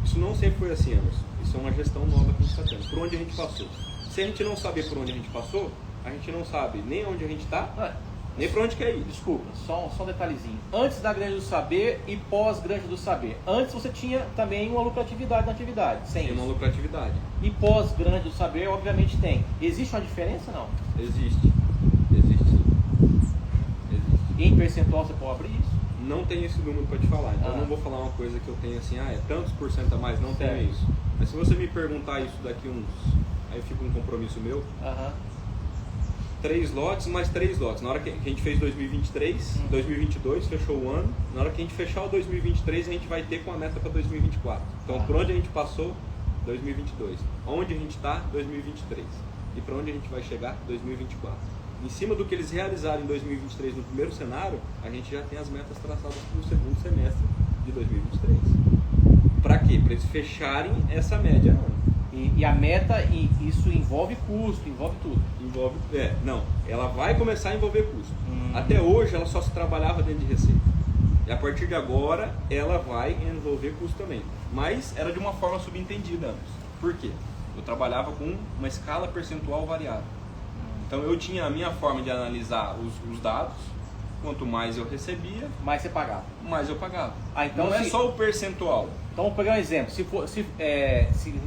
Isso não sempre foi assim, Anderson. Isso é uma gestão nova que a gente está tendo. Por onde a gente passou. Se a gente não saber por onde a gente passou, a gente não sabe nem onde a gente está, nem para onde quer ir. Desculpa, só um detalhezinho. Antes da Granja do Saber e pós-Granja do Saber. Antes você tinha também uma lucratividade na atividade, sem Tem isso. uma lucratividade. E pós-Granja do Saber, obviamente tem. Existe uma diferença, não? Existe. Existe sim. Existe. E em percentual você pode abrir isso? Não tenho esse número para te falar, então não vou falar uma coisa que eu tenho assim, é tantos por cento a mais, não tenho isso. Mas se você me perguntar isso daqui aí fica um compromisso meu, 3 lotes mais 3 lotes. Na hora que a gente fez 2023, 2022, fechou o ano, na hora que a gente fechar o 2023, a gente vai ter com a meta para 2024. Então, por onde a gente passou, 2022. Onde a gente está, 2023. E para onde a gente vai chegar, 2024. Em cima do que eles realizaram em 2023 no primeiro cenário, a gente já tem as metas traçadas para o segundo semestre de 2023. Para quê? Para eles fecharem essa média. E a meta, isso envolve custo, envolve tudo? Envolve, não. Ela vai começar a envolver custo. Até hoje ela só se trabalhava dentro de receita. E a partir de agora ela vai envolver custo também. Mas era de uma forma subentendida antes. Por quê? Eu trabalhava com uma escala percentual variável. Então eu tinha a minha forma de analisar os dados, Quanto mais eu recebia, mais você pagava. mais eu pagava. Ah, então não é se- só o percentual. Então vamos pegar um exemplo. Se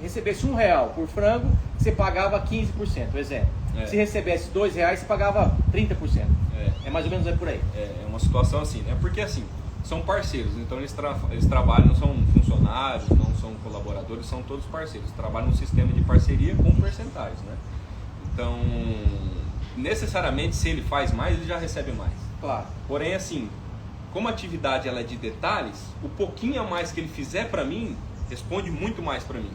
recebesse R$1 por frango, você pagava 15%, exemplo. É. Se recebesse R$2, você pagava 30%. É. É mais ou menos por aí. É uma situação assim, né? Porque assim, são parceiros, então eles trabalham, não são funcionários, não são colaboradores, são todos parceiros. Trabalham num sistema de parceria com percentuais, né? Então, necessariamente, se ele faz mais, ele já recebe mais. Claro. Porém, assim, como a atividade ela é de detalhes, o pouquinho a mais que ele fizer para mim, responde muito mais para mim.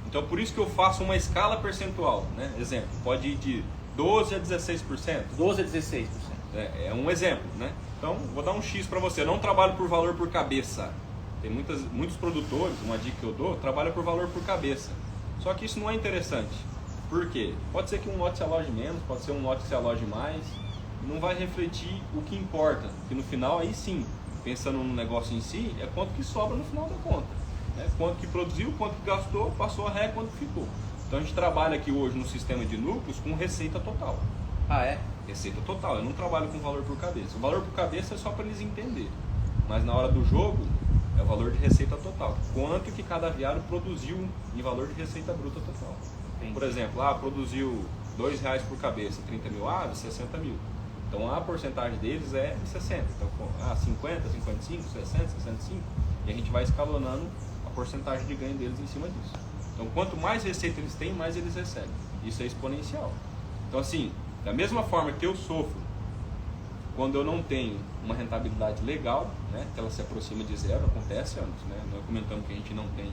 Então, por isso que eu faço uma escala percentual, né? Exemplo, pode ir de 12% a 16%. 12 a 16%. É um exemplo, né? Então, vou dar um X para você. Eu não trabalho por valor por cabeça. Tem muitos produtores, uma dica que eu dou, trabalha por valor por cabeça. Só que isso não é interessante. Por quê? Pode ser que um lote se aloje menos, pode ser um lote que se aloje mais. Não vai refletir o que importa. Que no final, aí sim, pensando no negócio em si, é quanto que sobra no final da conta. Né? Quanto que produziu, quanto que gastou, passou a ré, quanto que ficou. Então, a gente trabalha aqui hoje no sistema de núcleos com receita total. Ah, é? Receita total, eu não trabalho com valor por cabeça. O valor por cabeça é só para eles entenderem. Mas na hora do jogo, é o valor de receita total. Quanto que cada aviário produziu em valor de receita bruta total. Entendi. Por exemplo, produziu R$2 por cabeça, 30 mil aves, 60 mil. Então a porcentagem deles é de 60. Então, 50, 55, 60, 65. E a gente vai escalonando a porcentagem de ganho deles em cima disso. Então, quanto mais receita eles têm, mais eles recebem. Isso é exponencial. Então, assim, da mesma forma que eu sofro quando eu não tenho uma rentabilidade legal, né, que ela se aproxima de zero, acontece anos, né? Nós comentamos que a gente não tem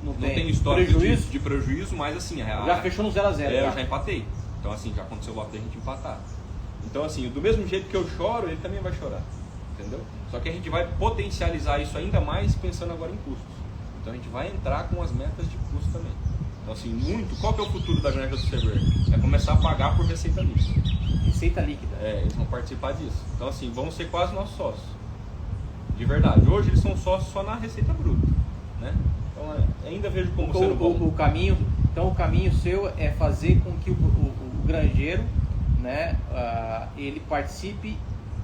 Não tem histórico prejuízo? de prejuízo, mas assim... Já fechou no 0 a 0. eu já empatei. Então assim, já aconteceu o lote da gente empatar. Então assim, do mesmo jeito que eu choro, ele também vai chorar. Entendeu? Só que a gente vai potencializar isso ainda mais pensando agora em custos. Então a gente vai entrar com as metas de custo também. Então assim, qual que é o futuro da Granja do Cerver? É começar a pagar por receita líquida. Receita líquida. Eles vão participar disso. Então assim, vão ser quase nossos sócios. De verdade. Hoje eles são sócios só na receita bruta. Né? Então ainda vejo como sendo bom. O caminho seu é fazer com que o granjeiro, né, ele participe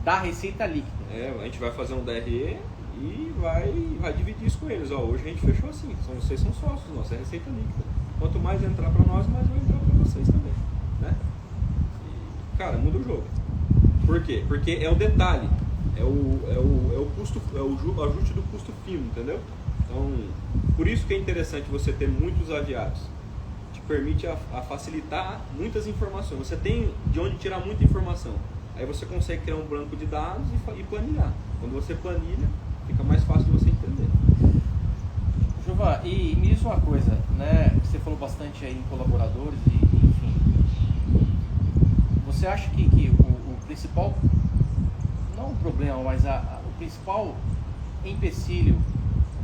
da receita líquida. A gente vai fazer um DRE e vai dividir isso com eles. Hoje a gente fechou assim, vocês são sócios nossos, é receita líquida. Quanto mais entrar para nós, mais vai entrar para vocês também. Né? E, cara, muda o jogo. Por quê? Porque é o detalhe, é o custo, o ajuste do custo fino, entendeu? Então, por isso que é interessante você ter muitos aviários. Te permite a facilitar muitas informações. Você tem de onde tirar muita informação. Aí você consegue criar um banco de dados e planilhar. Quando você planilha, fica mais fácil de você entender. Giovan, e me diz uma coisa, né? Você falou bastante aí em colaboradores e enfim. Você acha que o principal, não o problema, mas o principal empecilho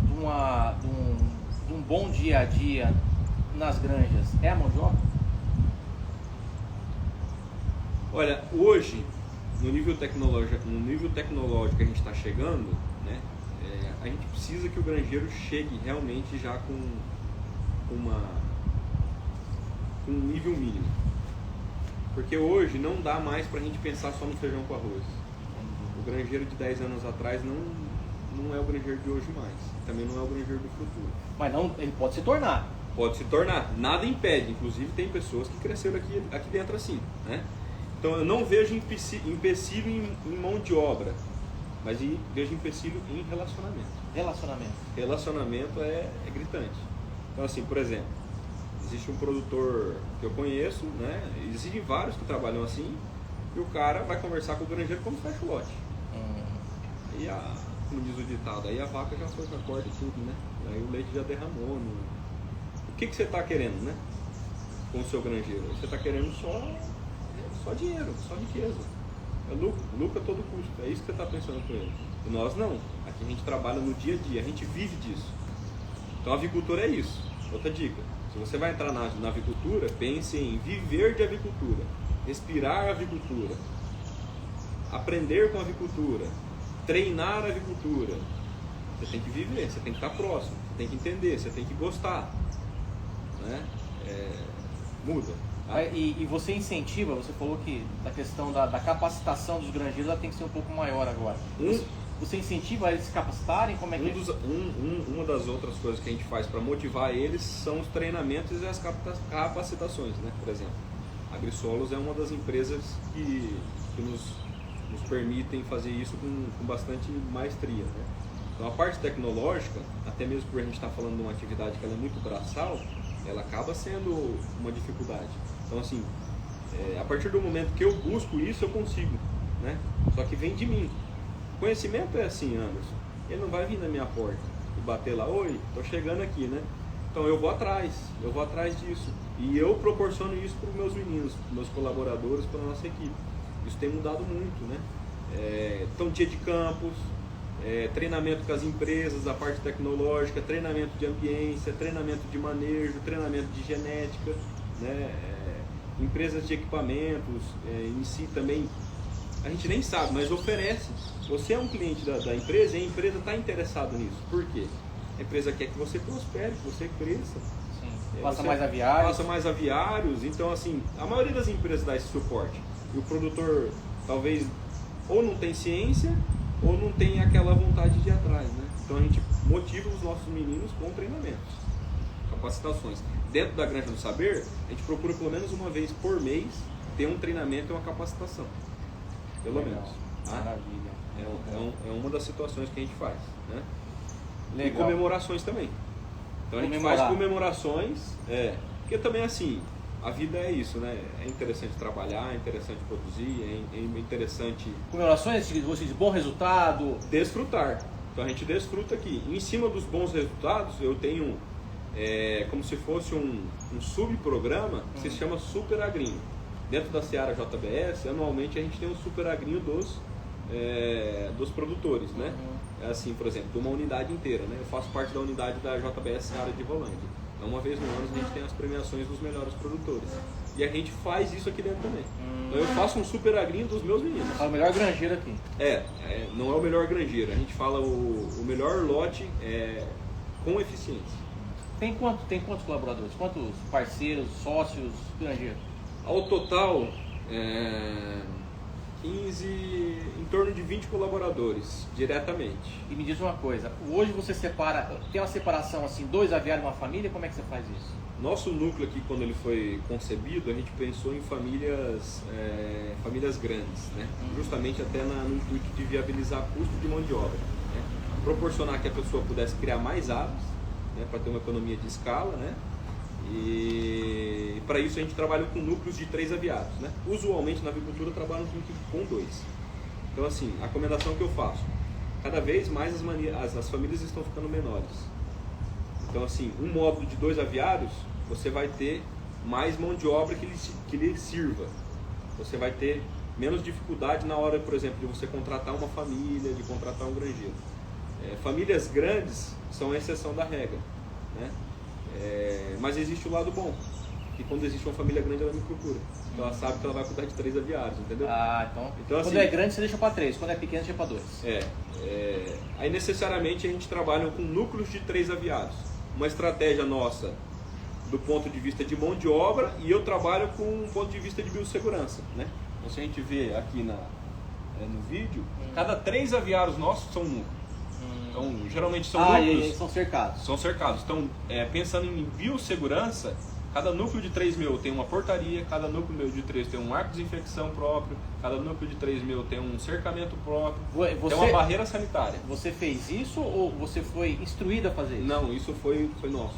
de um bom dia a dia nas granjas é a mão de obra? Olha, hoje, no nível tecnológico que a gente está chegando, né, a gente precisa que o granjeiro chegue realmente já com um nível mínimo. Porque hoje não dá mais para a gente pensar só no feijão com arroz. O granjeiro de 10 anos atrás não é o granjeiro de hoje mais. Também não é o granjeiro do futuro. Mas não, ele pode se tornar. Pode se tornar. Nada impede. Inclusive tem pessoas que cresceram aqui dentro assim, né? Então eu não vejo empecilho em mão de obra, mas vejo empecilho em relacionamento. Relacionamento é gritante. Então assim, por exemplo, existe um produtor que eu conheço, né? Existem vários que trabalham assim, e o cara vai conversar com o granjeiro quando fecha o lote. E como diz o ditado, aí a vaca já foi com a corda e tudo, né? Aí o leite já derramou. O que você está querendo, né? Com o seu granjeiro? Você está querendo só dinheiro, só riqueza. É lucro a todo custo. É isso que você está pensando com ele. E nós não. Aqui a gente trabalha no dia a dia, a gente vive disso. Então a avicultura é isso. Outra dica. Se você vai entrar na avicultura, pense em viver de avicultura, respirar a avicultura, aprender com a avicultura, treinar a avicultura. Você tem que viver, você tem que estar próximo, você tem que entender, você tem que gostar. Né? Muda. Tá? E você incentiva, você falou que a questão da capacitação dos granjeiros ela tem que ser um pouco maior agora. Você incentiva eles se capacitarem? Como é que Uma das outras coisas que a gente faz para motivar eles são os treinamentos e as capacitações, né? Por exemplo, a AgriSolos é uma das empresas que nos permitem fazer isso com bastante maestria, né? Então a parte tecnológica, até mesmo por a gente estar falando de uma atividade que ela é muito braçal, ela acaba sendo uma dificuldade. Então assim, a partir do momento que eu busco isso, eu consigo, né? Só que vem de mim. Conhecimento é assim, Anderson, ele não vai vir na minha porta e bater lá, oi, tô chegando aqui, né? Então eu vou atrás disso. E eu proporciono isso para os meus meninos, para os meus colaboradores, para a nossa equipe. Isso tem mudado muito, né? Então dia de campos, treinamento com as empresas, a parte tecnológica, treinamento de ambiência, treinamento de manejo, treinamento de genética, né? Empresas de equipamentos, em si também, a gente nem sabe, mas oferece. Você é um cliente da empresa e a empresa está interessada nisso. Por quê? A empresa quer que você prospere, que você cresça. Sim. Faça mais aviários. Faça mais aviários. Então, assim, a maioria das empresas dá esse suporte. E o produtor talvez ou não tem ciência ou não tem aquela vontade de ir atrás, né? Então a gente motiva os nossos meninos com treinamentos, capacitações. Dentro da Granja do Saber, a gente procura pelo menos uma vez por mês ter um treinamento e uma capacitação. Pelo menos. Tá? Maravilha. É uma das situações que a gente faz, né? Legal. E comemorações também. Então a gente faz comemorações, porque também assim, a vida é isso, né? É interessante trabalhar, é interessante produzir, é interessante... Comemorações, você diz bom resultado? Desfrutar. Então a gente desfruta aqui. Em cima dos bons resultados, eu tenho como se fosse um subprograma que se chama Super Agrinho. Dentro da Seara JBS, anualmente a gente tem um Super Agrinho dos produtores, né? Assim, por exemplo, de uma unidade inteira, né? Eu faço parte da unidade da JBS Seara de Rolândia. Então, uma vez no ano a gente tem as premiações dos melhores produtores. E a gente faz isso aqui dentro também. Então, eu faço um Super Agrinho dos meus meninos. É o melhor granjeiro aqui. Não é o melhor granjeiro. A gente fala o melhor lote com eficiência. Tem quantos colaboradores? Quantos parceiros, sócios, granjeiros? Ao total, 15, em torno de 20 colaboradores, diretamente. E me diz uma coisa, hoje você tem uma separação assim, 2 aviários e uma família, como é que você faz isso? Nosso núcleo aqui, quando ele foi concebido, a gente pensou em famílias grandes, né? Justamente até no intuito de viabilizar custo de mão de obra, né? Proporcionar que a pessoa pudesse criar mais aves, né? Para ter uma economia de escala, né? E para isso a gente trabalha com núcleos de 3 aviários, né? Usualmente na avicultura trabalham com 2. Então assim, a recomendação que eu faço, cada vez mais as famílias estão ficando menores. Então assim, um módulo de 2 aviários, você vai ter mais mão de obra que lhe sirva. Você vai ter menos dificuldade na hora, por exemplo, de você contratar uma família, de contratar um granjeiro. Famílias grandes são a exceção da regra, né? Mas existe o lado bom, que quando existe uma família grande ela me procura. Então ela sabe que ela vai cuidar de 3 aviários, entendeu? Então quando assim, é grande você deixa para 3, quando é pequeno você deixa para 2. Aí necessariamente a gente trabalha com núcleos de 3 aviários. Uma estratégia nossa do ponto de vista de mão de obra, e eu trabalho com um ponto de vista de biossegurança, né? Então se a gente vê aqui no vídeo, cada 3 aviários nossos são núcleos. Então, geralmente são núcleos... E são cercados. São cercados. Então, pensando em biossegurança, cada núcleo de 3 meu tem uma portaria, cada núcleo meu de 3 tem um arco de desinfecção próprio, cada núcleo de 3 meu tem um cercamento próprio, tem uma barreira sanitária. Você fez isso ou você foi instruído a fazer isso? Não, isso foi nosso.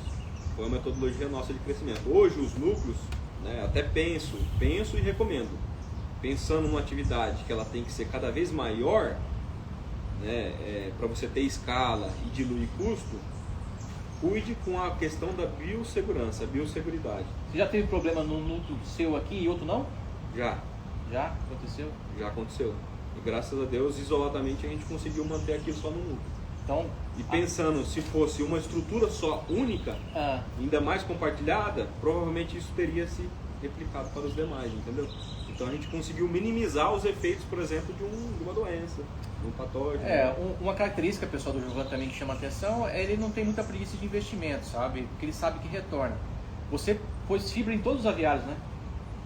Foi uma metodologia nossa de crescimento. Hoje, os núcleos, né, até penso e recomendo. Pensando numa atividade que ela tem que ser cada vez maior, né, para você ter escala e diluir custo, cuide com a questão da biossegurança, a biosseguridade. Você já teve problema num núcleo seu aqui e outro não? Já. Já aconteceu? Já aconteceu. E graças a Deus, isoladamente, a gente conseguiu manter aqui só no núcleo. Então, e pensando, se fosse uma estrutura só, única, ainda mais compartilhada, provavelmente isso teria se replicado para os demais, entendeu? Então a gente conseguiu minimizar os efeitos, por exemplo, de uma doença, de um patógeno. Uma característica, pessoal, do Giovanni também que chama a atenção, ele não tem muita preguiça de investimento, sabe? Porque ele sabe que retorna. Você pôs fibra em todos os aviários, né?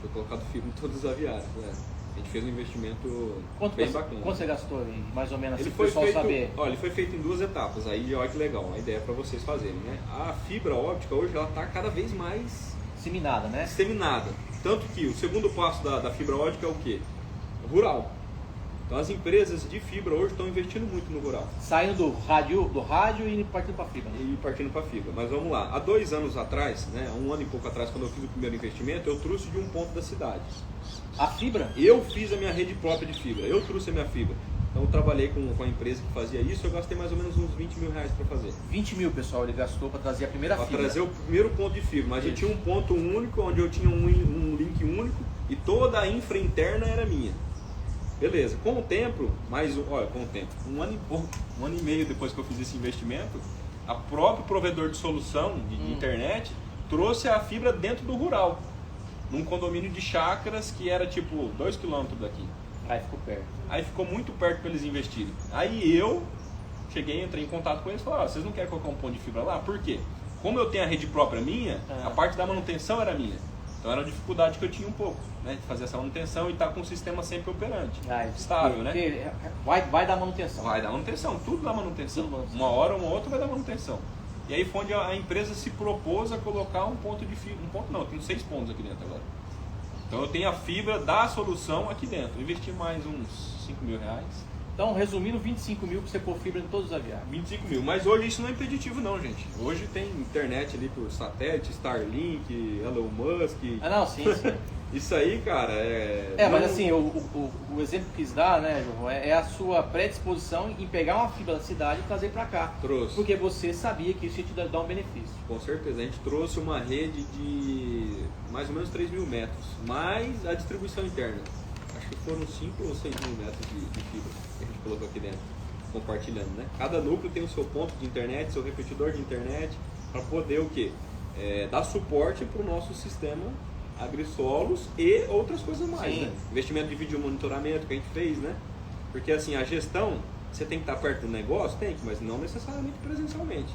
Foi colocado fibra em todos os aviários. Né? A gente fez um investimento Quanto bem bacana. você gastou aí, mais ou menos, Ele assim, foi pro pessoal feito, saber? olha, ele foi feito em 2 etapas. Aí olha que legal, a ideia é para vocês fazerem, né? A fibra óptica hoje ela está cada vez mais Disseminada, né? disseminada. Tanto que o segundo passo da fibra óptica é o quê? Rural. Então as empresas de fibra hoje estão investindo muito no rural. Saindo do rádio e partindo para fibra. Né? E partindo para fibra. Mas vamos lá. Há 2 anos atrás, né, 1 ano e pouco atrás, quando eu fiz o primeiro investimento, eu trouxe de um ponto da cidade. A fibra? Eu fiz a minha rede própria de fibra. Eu trouxe a minha fibra. Então eu trabalhei com a empresa que fazia isso. Eu gastei mais ou menos uns 20 mil reais para fazer. 20 mil, pessoal, ele gastou para trazer a primeira Para fibra. trazer o primeiro ponto de fibra. Mas eu Isso. tinha um ponto único, onde eu tinha um link único e toda a infra interna era minha. Beleza, com o tempo, com o tempo, 1 ano e pouco, 1 ano e meio depois que eu fiz esse investimento, a próprio provedor de solução de internet trouxe a fibra dentro do rural, num condomínio de chácaras que era tipo 2 km daqui. Aí ficou perto. Aí ficou muito perto para eles investirem. Aí eu entrei em contato com eles e falei, vocês não querem colocar um ponto de fibra lá? Por quê? Como eu tenho a rede própria minha, a parte da manutenção era minha. Então era uma dificuldade que eu tinha um pouco, né, de fazer essa manutenção e estar com o sistema sempre operante, estável, né? Vai dar manutenção. Vai dar manutenção, tudo dá manutenção. Tudo manutenção. Uma hora ou outra vai dar manutenção. E aí foi onde a empresa se propôs a colocar um ponto de fibra. Eu tenho 6 pontos aqui dentro agora. Então eu tenho a fibra da solução aqui dentro. Eu investi mais uns 5 mil reais. Então, resumindo, 25 mil para você pôr fibra em todos os aviários. 25 mil. Mas hoje isso não é impeditivo não, gente. Hoje tem internet ali por satélite, Starlink, Elon Musk. Ah, não, sim. Isso aí, cara, mas assim, o exemplo que quis dar, né, João, é a sua predisposição em pegar uma fibra da cidade e trazer para cá. Trouxe. Porque você sabia que isso ia te dar um benefício. Com certeza. A gente trouxe uma rede de mais ou menos 3 mil metros, mais a distribuição interna. Acho que foram 5 ou 6 mil metros de fibra que a gente colocou aqui dentro, compartilhando, né? Cada núcleo tem o seu ponto de internet, seu repetidor de internet, para poder o quê? Dar suporte para o nosso sistema agrissolos e outras coisas mais, né? Investimento de vídeo monitoramento que a gente fez, né? Porque assim, a gestão, você tem que estar perto do negócio, mas não necessariamente presencialmente,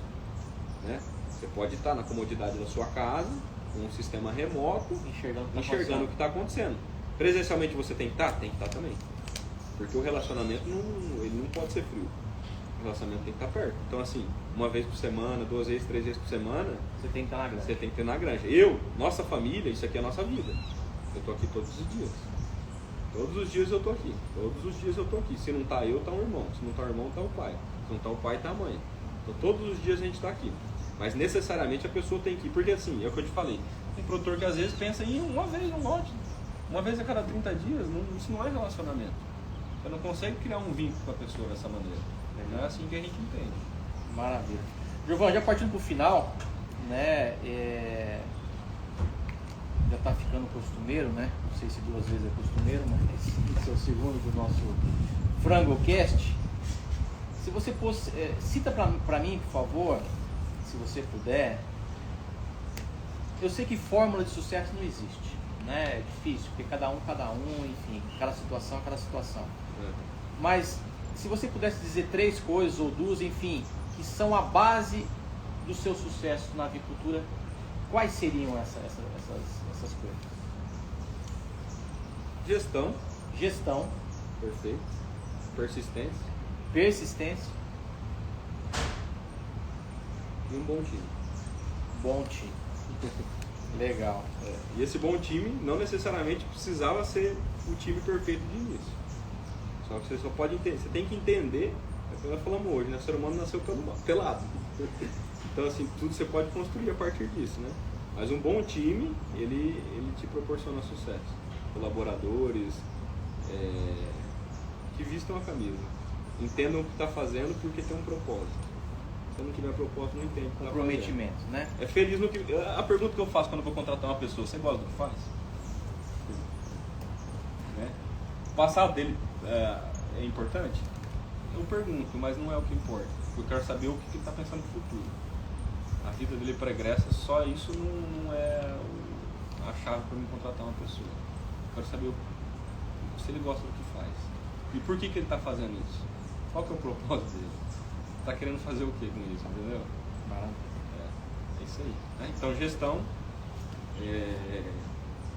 né? Você pode estar na comodidade da sua casa, com um sistema remoto, enxergando o que está acontecendo. Presencialmente você tem que estar? Tem que estar também. Porque o relacionamento ele não pode ser frio. O relacionamento tem que estar perto. Então assim, 1 vez por semana, 2 vezes, 3 vezes por semana, você tem que estar na granja. Você tem que ter na granja. Nossa família, isso aqui é a nossa vida. Eu estou aqui todos os dias. Todos os dias eu estou aqui. Todos os dias eu estou aqui. Se não está eu, está um irmão. Se não está o irmão, está o pai. Se não está o pai, está a mãe. Então todos os dias a gente está aqui. Mas necessariamente a pessoa tem que ir. Porque assim, é o que eu te falei. Tem produtor que às vezes pensa em 1 vez no lote. 1 vez a cada 30 dias. Isso não é relacionamento. Você não consegue criar um vínculo com a pessoa dessa maneira. Não é assim que a gente entende. Maravilha. Giovanni, já partindo para o final, né? Já está ficando costumeiro, né? Não sei se 2 vezes é costumeiro, mas esse é o segundo do nosso FrangoCast. Se você cita para mim, por favor, se você puder. Eu sei que fórmula de sucesso não existe, né? É difícil, porque cada um, enfim, cada situação. Mas se você pudesse dizer 3 coisas ou 2, enfim, que são a base do seu sucesso na avicultura, quais seriam essas coisas? Gestão. Perfeito. Persistência. E um bom time. Legal. E esse bom time não necessariamente precisava ser o time perfeito de início. Só que você só pode entender, você tem que entender, é o que nós falamos hoje, né? O ser humano nasceu pelado. Então assim, tudo você pode construir a partir disso, né? Mas um bom time, ele te proporciona sucesso. Colaboradores que vistam a camisa. Entendam o que está fazendo porque tem um propósito. Se não tiver propósito, não entende o que está fazendo. Comprometimento, né? É feliz no que... A pergunta que eu faço quando eu vou contratar uma pessoa, você gosta do que faz? Né? O passado dele é importante? Eu pergunto, mas não é o que importa. Eu quero saber o que ele está pensando no futuro. A vida dele pregressa, só isso não é a chave para me contratar uma pessoa. Eu quero saber se ele gosta do que faz. E por que ele está fazendo isso? Qual que é o propósito dele? Está querendo fazer o que com isso, entendeu? É isso aí. Né? Então, gestão,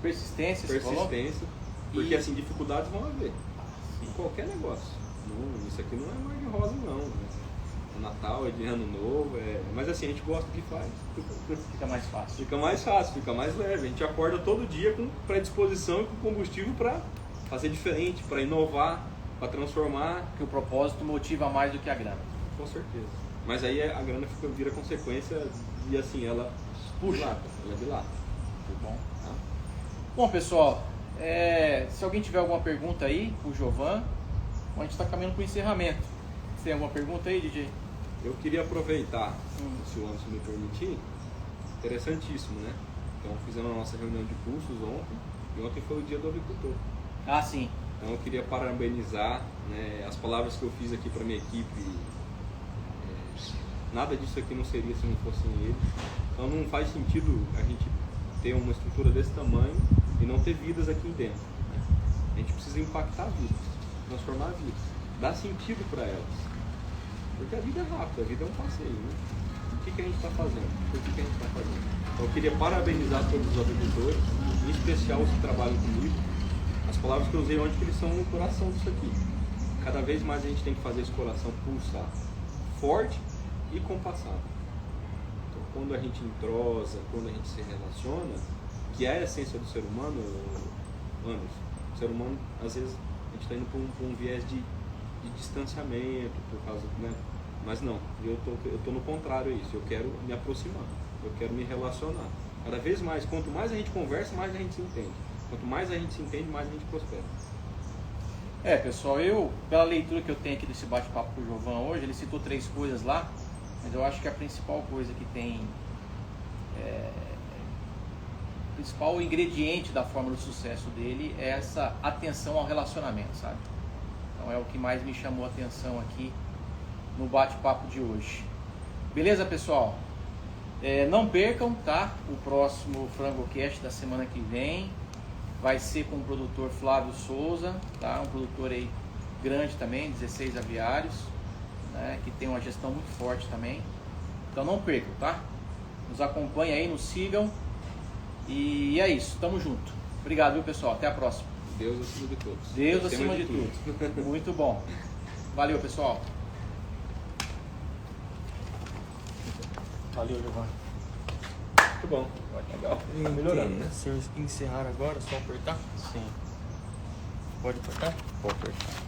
Persistência, você falou? persistência, porque E- assim, dificuldades vão haver em qualquer negócio. Isso aqui não é mar de rosa não, né? É Natal, é de Ano Novo, mas assim, a gente gosta do que faz. Fica mais fácil. Fica mais fácil, fica mais leve. A gente acorda todo dia com predisposição e com combustível para fazer diferente, para inovar, para transformar, Porque o propósito motiva mais do que a grana. com certeza. Mas aí a grana vira consequência e assim, ela Puxa. dilata, ela dilata. Muito bom. Tá? Bom, pessoal, se alguém tiver alguma pergunta aí, o Jovan, a gente está caminhando para o encerramento. Você tem alguma pergunta aí, DJ? Eu queria aproveitar, se o Anderson me permitir, interessantíssimo, né? Então fizemos a nossa reunião de cursos ontem, e ontem foi o dia do agricultor. Ah, sim. Então eu queria parabenizar, né, as palavras que eu fiz aqui para minha equipe. Nada disso aqui não seria se não fossem eles. Então não faz sentido a gente ter uma estrutura desse tamanho e não ter vidas aqui dentro, né? A gente precisa impactar vidas, transformar vidas, dar sentido para elas. Porque a vida é rápida, a vida é um passeio, né? O que a gente está fazendo? Por que a gente está fazendo? Então eu queria parabenizar todos os agricultores, em especial os que trabalham comigo. As palavras que eu usei ontem, que eles são o coração disso aqui. Cada vez mais a gente tem que fazer esse coração pulsar forte e compassado. Então, quando a gente entrosa, quando a gente se relaciona, que é a essência do ser humano, o ser humano, às vezes, a gente está indo para um viés de distanciamento, por causa, né? Mas não, eu tô no contrário a isso, eu quero me aproximar, eu quero me relacionar. Cada vez mais, quanto mais a gente conversa, mais a gente se entende. Quanto mais a gente se entende, mais a gente prospera. Pessoal, pela leitura que eu tenho aqui desse bate-papo com o Jovan hoje, ele citou 3 coisas lá, mas eu acho que a principal coisa que tem, o principal ingrediente da fórmula do sucesso dele é essa atenção ao relacionamento, sabe? Então é o que mais me chamou a atenção aqui no bate-papo de hoje. Beleza, pessoal? Não percam, tá? O próximo FrangoCast da semana que vem vai ser com o produtor Flávio Souza, tá? Um produtor aí grande também, 16 aviários, né? Que tem uma gestão muito forte também. Então não percam, tá? Nos acompanhem aí, nos sigam. E é isso, tamo junto. Obrigado, viu, pessoal? Até a próxima. Deus acima de todos. Deus acima de tudo. Muito bom. Valeu, pessoal. Valeu, Giovanni. Muito bom. Legal. Melhorando, né? Se eu encerrar agora, só apertar? Sim. Pode apertar? Pode apertar.